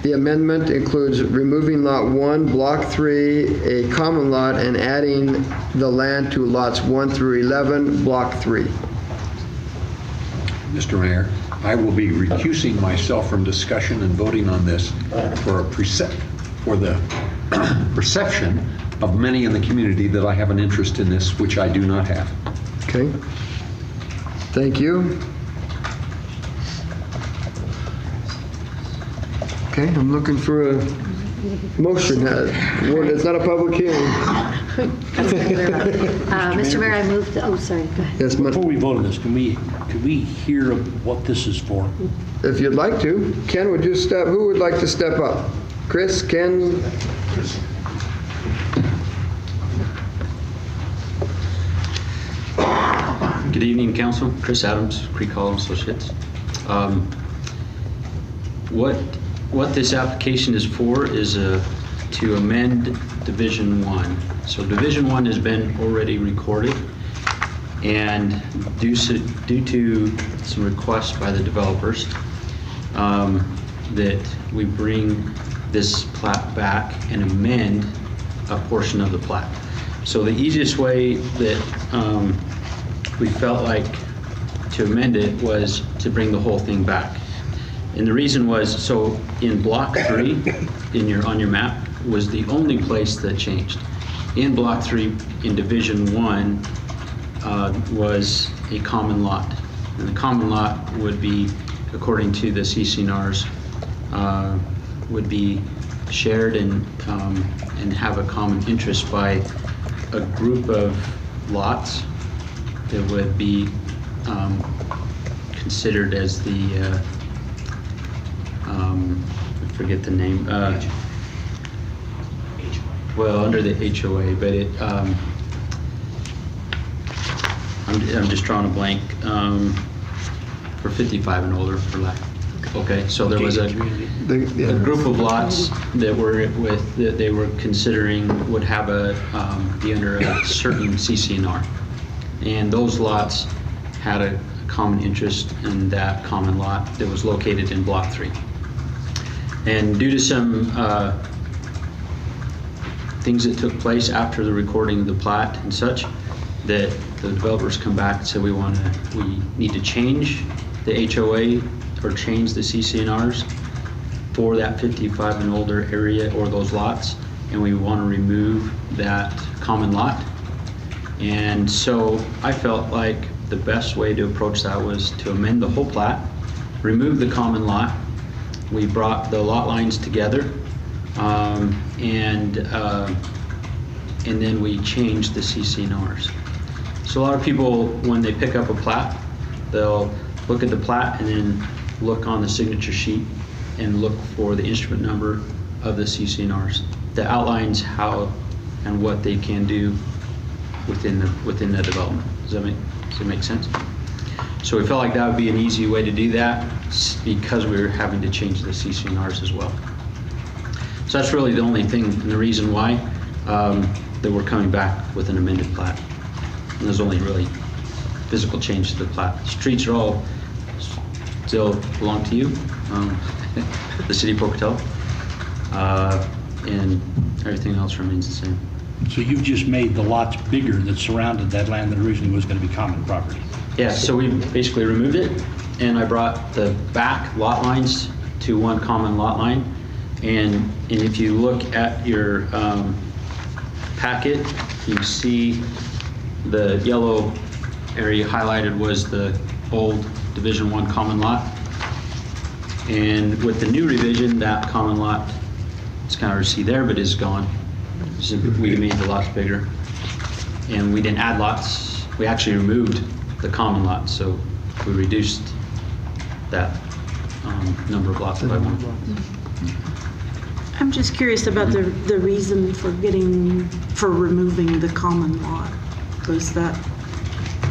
The amendment includes removing Lot 1, Block 3, a common lot, and adding the land to Lots 1 through 11, Block 3. Mr. Mayor, I will be recusing myself from discussion and voting on this for the perception of many in the community that I have an interest in this, which I do not have. Okay. Thank you. Okay, I'm looking for a motion. It's not a public hearing. Mr. Mayor, I move the, oh, sorry, go ahead. Yes, Before we vote on this, can we hear what this is for? If you'd like to. Ken, would you step? Who would like to step up? Chris, Ken? Good Good evening, Council. Chris Adams, Creek Hall Associates. What this application is for is to amend Division 1. So Division 1 has been already recorded, and due to some requests by the developers, that we bring this plat back and amend a portion of the plat. So the easiest way that we felt like to amend it was to bring the whole thing back. And the reason was, so in Block 3 on your map was the only place that changed. In Block 3 in Division 1 was a common lot. And the common lot would be, according to the CCNRs, would be shared and have a common interest by a group of lots that would be considered as the I forget the name. Well, under the HOA, but it. I'm just drawing a blank for 55 and older, for lack. Okay, so there was a group of lots that they were considering would have be under a certain CCNR, and those lots had a common interest in that common lot that was located in Block 3. And due to some things that took place after the recording of the plat and such, that the developers come back and said we need to change the HOA or change the CCNRs for that 55 and older area or those lots, and we want to remove that common lot. And so I felt like the best way to approach that was to amend the whole plat, remove the common lot. We brought the lot lines together, and then we changed the CCNRs. So a lot of people, when they pick up a plat, they'll look at the plat and then look on the signature sheet and look for the instrument number of the CCNRs that outlines how and what they can do within the development. Does it make sense? So we felt like that would be an easy way to do that because we were having to change the CCNRs as well. So that's really the only thing and the reason why that we're coming back with an amended plat. And there's only really physical change to the plat. Streets are all still belong to you, the city of Pocatello, and everything else remains the same. So you've just made the lots bigger that surrounded that land that originally was going to be common property? Yeah, so we basically removed it, and I brought the back lot lines to one common lot line. And if you look at your packet, you see the yellow area highlighted was the old Division 1 common lot. And with the new revision, that common lot, it's kind of hard to see there, but is gone. So we made the lots bigger. And we didn't add lots. We actually removed the common lot, so we reduced that number of lots by one. I'm just curious about the reason for removing the common lot. Was that?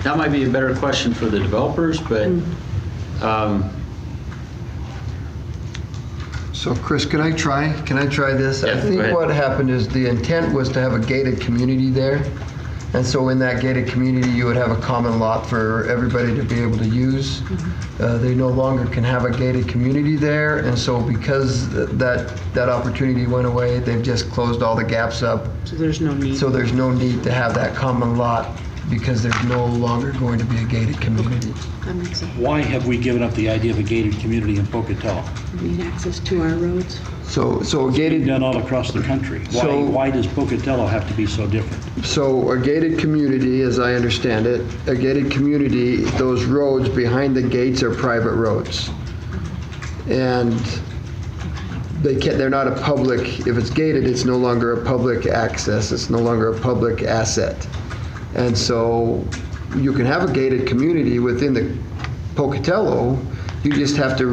That might be a better question for the developers, but So Chris, can I try this? Yeah, I think go ahead. what happened is the intent was to have a gated community there. And so in that gated community, you would have a common lot for everybody to be able to use. They no longer can have a gated community there. And so because that opportunity went away, they've just closed all the gaps up. So there's no need. So there's no need to have that common lot because there's no longer going to be a gated community. That makes sense. Why have we given up the idea of a gated community in Pocatello? We need access to our roads. So a gated... Done all across the country. Why does Pocatello have to be so different? So a gated community, as I understand it, a gated community, those roads behind the gates are private roads. And they're not a public, if it's gated, it's no longer a public access, it's no longer a public asset. And so you can have a gated community within the Pocatello, you just have to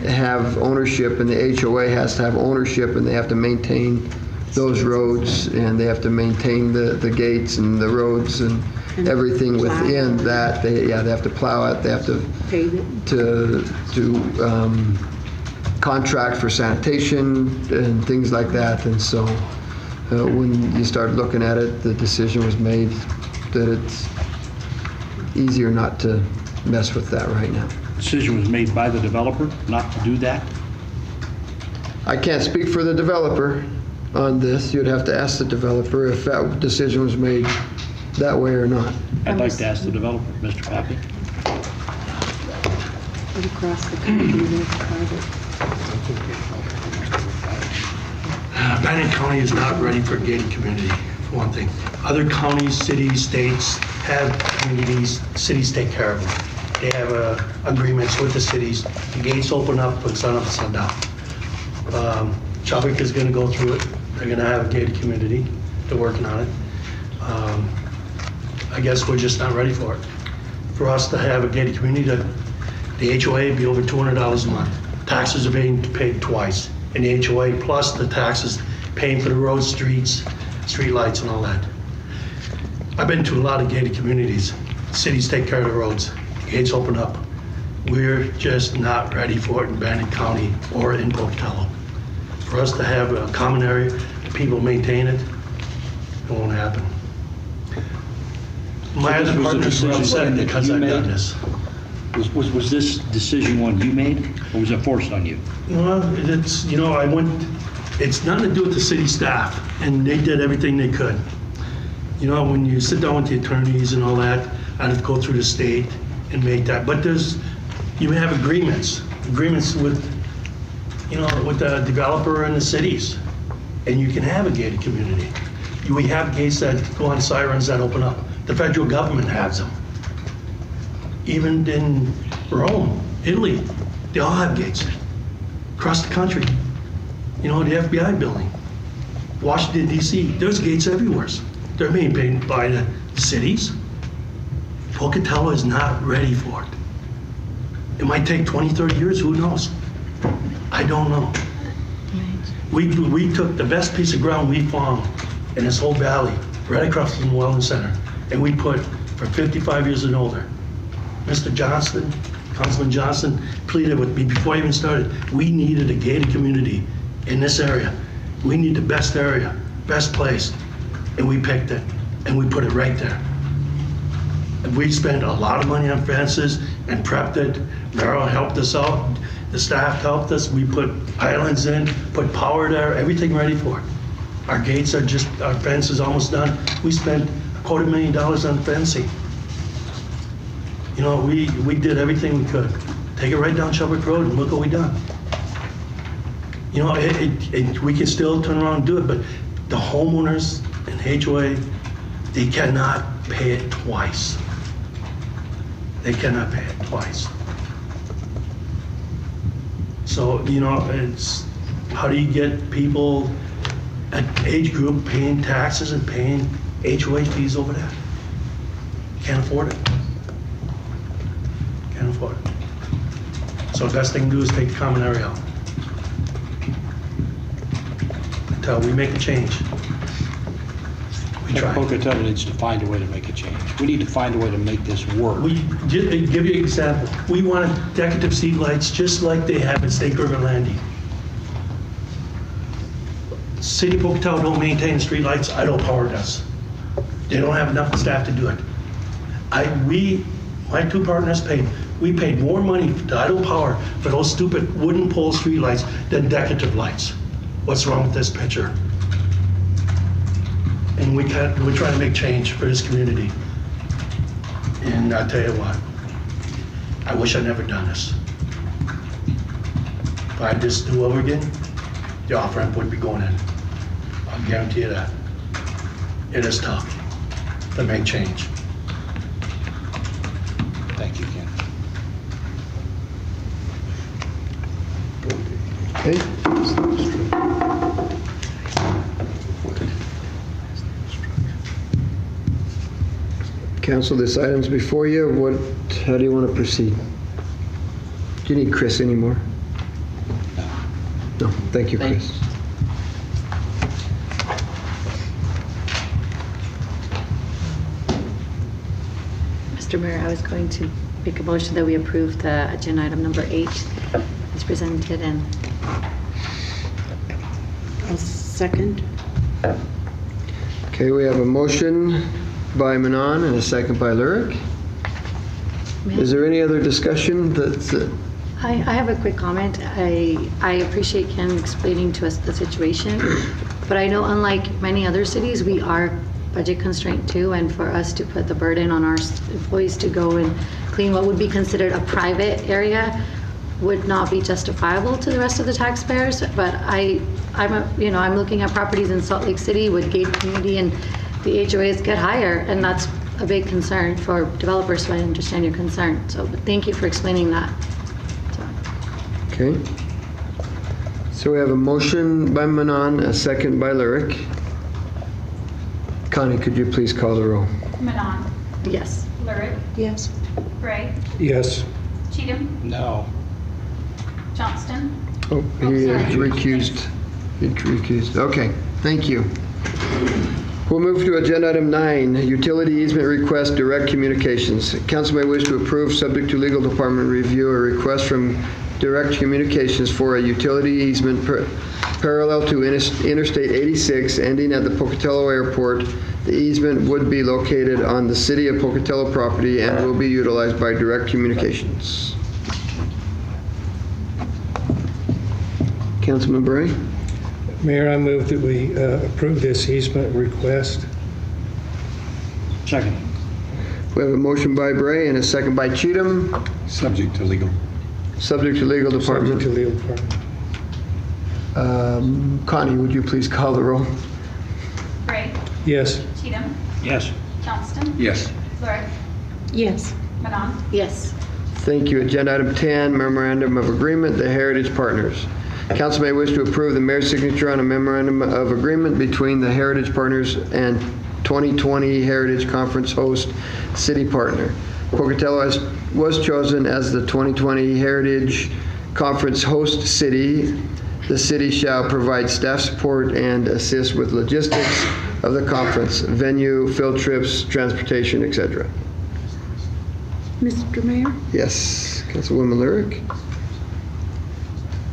have ownership, and the HOA has to have ownership, and they have to maintain those roads, and they have to maintain the gates and the roads, and everything within that. They have to plow it, they have to Pave it. to contract for sanitation and things like that. And so when you start looking at it, the decision was made that it's easier not to mess with that right now. Decision was made by the developer not to do that? I can't speak for the developer on this. You'd have to ask the developer if that decision was made that way or not. I'd like to ask the developer, Mr. Pappy. Across the country, there's private. Bannock County is not ready for a gated community, for one thing. Other counties, cities, states have communities, cities take care of them. They have agreements with the cities. The gates open up from sun up to sundown. Chubbuck is going to go through it. They're going to have a gated community. They're working on it. I guess we're just not ready for it. For us to have a gated community, the HOA would be over $200 a month. Taxes are being paid twice in the HOA, plus the taxes paying for the roads, streets, street lights and all that. I've been to a lot of gated communities. Cities take care of the roads. Gates open up. We're just not ready for it in Bannock County or in Pocatello. For us to have a common area, the people maintain it, it won't happen. My other partners were upset because I've done this. Was this decision one you made, or was it forced on you? Well, it's, it's nothing to do with the city staff, and they did everything they could. When you sit down with the attorneys and all that, I have to go through the state and make that. But you have agreements with, with the developer and the cities, and you can have a gated community. We have gates that go on sirens that open up. The federal government has them. Even in Rome, Italy, they all have gates across the country. The FBI building, Washington, D.C., there's gates everywhere. They're maintained by the cities. Pocatello is not ready for it. It might take 20, 30 years, who knows? I don't know. We took the best piece of ground we found in this whole valley, right across from the Wellness Center, and we put for 55 years and older. Mr. Johnston, Councilman Johnson, pleaded with me before I even started. We needed a gated community in this area. We need the best area, best place, and we picked it, and we put it right there. And we spent a lot of money on fences and prepped it. Merrill helped us out. The staff helped us. We put islands in, put power there, everything ready for it. Our gates are our fence is almost done. We spent $250,000 on fencing. We did everything we could. Take it right down Chubbuck Road and look what we done. We can still turn around and do it, but the homeowners and HOA, they cannot pay it twice. They cannot pay it twice. So, it's how do you get people, an age group, paying taxes and paying HOA fees over that? Can't afford it. Can't afford it. So the best thing to do is take the common area out. Until we make a change. We try. Pocatello needs to find a way to make a change. We need to find a way to make this work. Give you an example. We wanted decorative street lights just like they have at State River Landing. City of Pocatello don't maintain the street lights. Idaho Power does. They don't have enough staff to do it. My two partners we paid more money to Idaho Power for those stupid wooden pole street lights than decorative lights. What's wrong with this picture? And we're trying to make change for this community. And I'll tell you what, I wish I'd never done this. If I had this do over again, the off-ramp wouldn't be going in. I'll guarantee you that. It is tough to make change. Thank you, Ken. Okay. Council, this item's before you. How do you want to proceed? Do you need Chris anymore? No. Thank you, Chris. Mr. Mayor, I was going to make a motion that we approve the agenda item number 8 as presented, and I'll second. Okay, we have a motion by Manon and a second by Lurick. Is there any other discussion that's... I have a quick comment. I appreciate Ken explaining to us the situation, but I know unlike many other cities, we are budget constrained too, and for us to put the burden on our employees to go and clean what would be considered a private area would not be justifiable to the rest of the taxpayers. But I'm looking at properties in Salt Lake City with gated community, and the HOAs get higher, and that's a big concern for developers, so I understand your concern. So but thank you for explaining that. Okay. So we have a motion by Manon, a second by Lurick. Connie, could you please call the roll? Manon. Yes. Lurick. Yes. Gray. Yes. Cheatham. No. Johnston. Oh, he recused. He recused. Okay, thank you. We'll move to agenda item 9, utility easement request, direct communications. Council may wish to approve, subject to legal department review, a request from direct communications for a utility easement parallel to Interstate 86 ending at the Pocatello Airport. The easement would be located on the City of Pocatello property and will be utilized by direct communications. Councilman Bray? Mayor, I move that we approve this easement request. Second. We have a motion by Bray and a second by Cheatham. Subject to legal. Subject to legal department. Subject to legal department. Connie, would you please call the roll? Gray. Yes. Cheatham. Yes. Johnston. Yes. Lurick. Yes. Manon. Yes. Thank you. Agenda item 10, memorandum of agreement, the Heritage Partners. Council may wish to approve the mayor's signature on a memorandum of agreement between the Heritage Partners and 2020 Heritage Conference host city partner. Pocatello was chosen as the 2020 Heritage Conference host city. The city shall provide staff support and assist with logistics of the conference, venue, field trips, transportation, etc. Mr. Mayor? Yes, Councilwoman Lurick.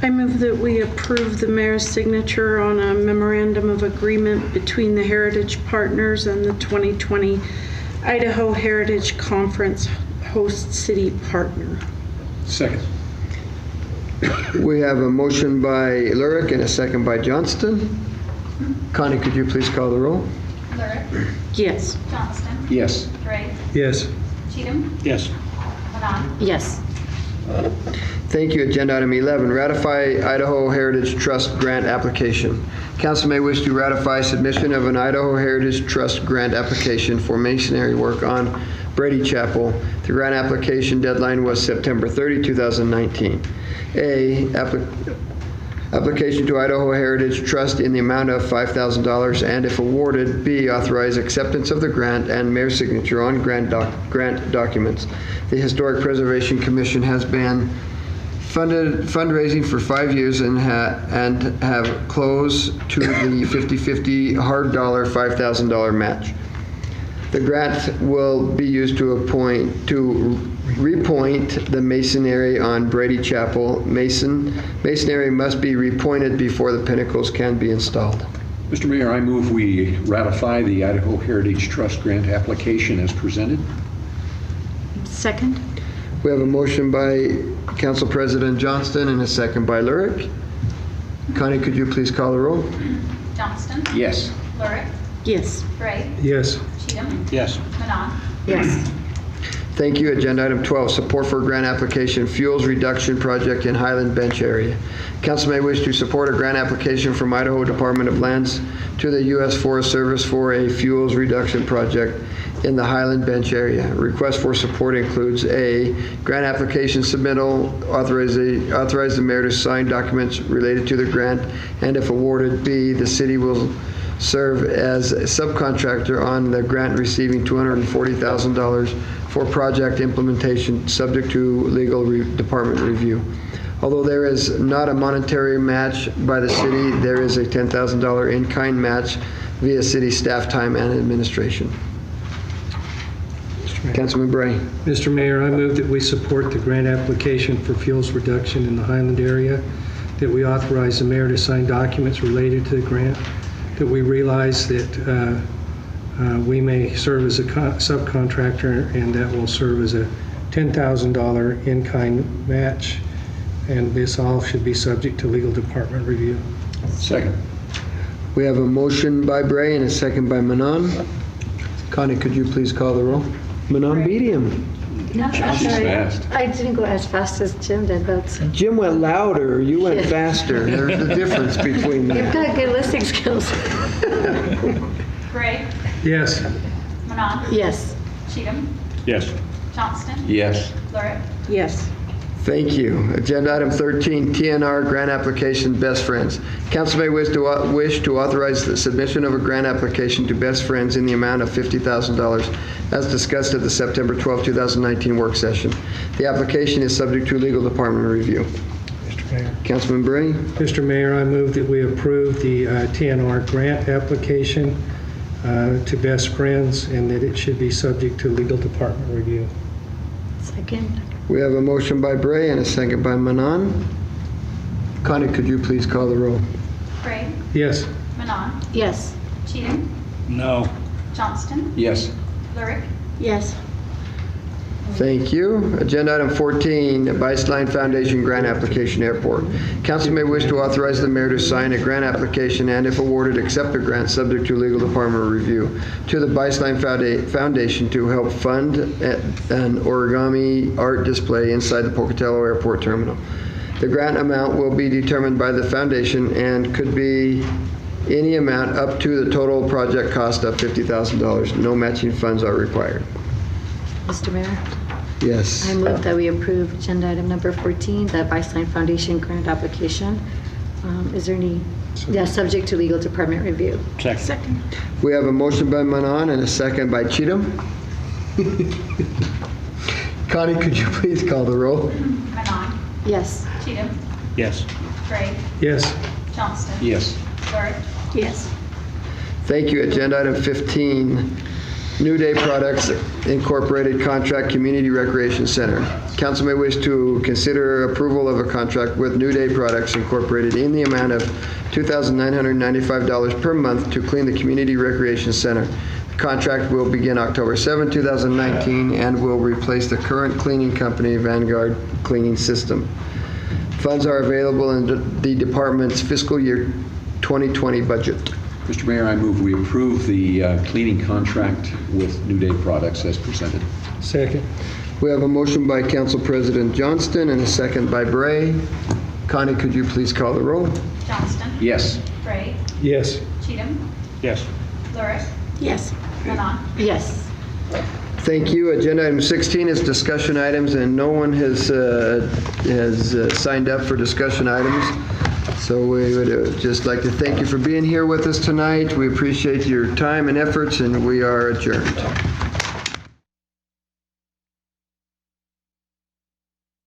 I move that we approve the mayor's signature on a memorandum of agreement between the Heritage Partners and the 2020 Idaho Heritage Conference host city partner. Second. We have a motion by Lurick and a second by Johnston. Connie, could you please call the roll? Lurick. Yes. Johnston. Yes. Gray. Yes. Cheatham. Yes. Manon. Yes. Thank you. Agenda item 11, ratify Idaho Heritage Trust grant application. Council may wish to ratify submission of an Idaho Heritage Trust grant application for masonry work on Brady Chapel. The grant application deadline was September 30, 2019. Application to Idaho Heritage Trust in the amount of $5,000, and if awarded, B, authorize acceptance of the grant and mayor's signature on grant documents. The Historic Preservation Commission has been fundraising for 5 years and have closed to the 50-50 hard dollar $5,000 match. The grant will be used to repoint the masonry on Brady Chapel. Masonry must be repointed before the pinnacles can be installed. Mr. Mayor, I move we ratify the Idaho Heritage Trust grant application as presented. Second? We have a motion by Council President Johnston and a second by Lurick. Connie, could you please call the roll? Johnston. Yes. Lurick. Yes. Gray. Yes. Cheatham. Yes. Manon. Yes. Thank you. Agenda item 12, support for grant application, fuels reduction project in Highland Bench area. Council may wish to support a grant application from Idaho Department of Lands to the U.S. Forest Service for a fuels reduction project in the Highland Bench area. Request for support includes A, grant application submittal, authorize the mayor to sign documents related to the grant, and if awarded, B, the city will serve as a subcontractor on the grant, receiving $240,000 for project implementation subject to legal department review. Although there is not a monetary match by the city, there is a $10,000 in-kind match via city staff time and administration. Mr. Councilman Bray. Mr. Mayor, I move that we support the grant application for fuels reduction in the Highland area, that we authorize the mayor to sign documents related to the grant, that we realize that we may serve as a subcontractor, and that will serve as a $10,000 in-kind match, and this all should be subject to legal department review. Second. We have a motion by Bray and a second by Manon. Connie, could you please call the roll? Manon beat him. No, She's sorry. fast. I didn't go as fast as Jim did, but Jim went louder, you went Yeah. faster. There's a difference between you've them. got good listening skills. Gray, Yes. Manon, Yes. Cheatham, Yes. Johnston, Yes. Lurick, Yes. Thank you. Agenda item 13, TNR grant application, Best Friends. Council may wish to authorize the submission of a grant application to Best Friends in the amount of $50,000 as discussed at the September 12, 2019 work session. The application is subject to legal department review. Mr. Mayor. Councilman Bray. Mr. Mayor, I move that we approve the TNR grant application to Best Friends, and that it should be subject to legal department review. Second. We have a motion by Bray and a second by Manon. Connie, could you please call the roll? Gray, Yes. Manon, Yes. Cheatham, No. Johnston, Yes. Lurick, Yes. Thank you. Agenda item 14, Biceline Foundation Grant Application Airport. Council may wish to authorize the mayor to sign a grant application and, if awarded, accept a grant subject to legal department review to the Biceline Foundation to help fund an origami art display inside the Pocatello Airport Terminal. The grant amount will be determined by the foundation and could be any amount up to the total project cost of $50,000. No matching funds are required. Mr. Mayor, Yes. I move that we approve agenda item number 14, the Biceline Foundation grant application. Is there any, subject to legal department review. Second. We have a motion by Manon and a second by Cheatham. Connie, could you please call the roll? Manon, Yes. Cheatham, Yes. Gray, Yes. Johnston, Yes. Lurick, Yes. Thank you. Agenda item 15, New Day Products Incorporated Contract Community Recreation Center. Council may wish to consider approval of a contract with New Day Products Incorporated in the amount of $2,995 per month to clean the Community Recreation Center. The contract will begin October 7, 2019, and will replace the current cleaning company, Vanguard Cleaning System. Funds are available in the department's fiscal year 2020 budget. Mr. Mayor, I move we approve the cleaning contract with New Day Products as presented. Second. We have a motion by Council President Johnston and a second by Bray. Connie, could you please call the roll? Johnston, Yes. Gray, Yes. Cheatham, Yes. Lurick, Yes. Manon, Yes. Thank you. Agenda item 16 is discussion items, and no one has signed up for discussion items. So we would just like to thank you for being here with us tonight. We appreciate your time and efforts, and we are adjourned.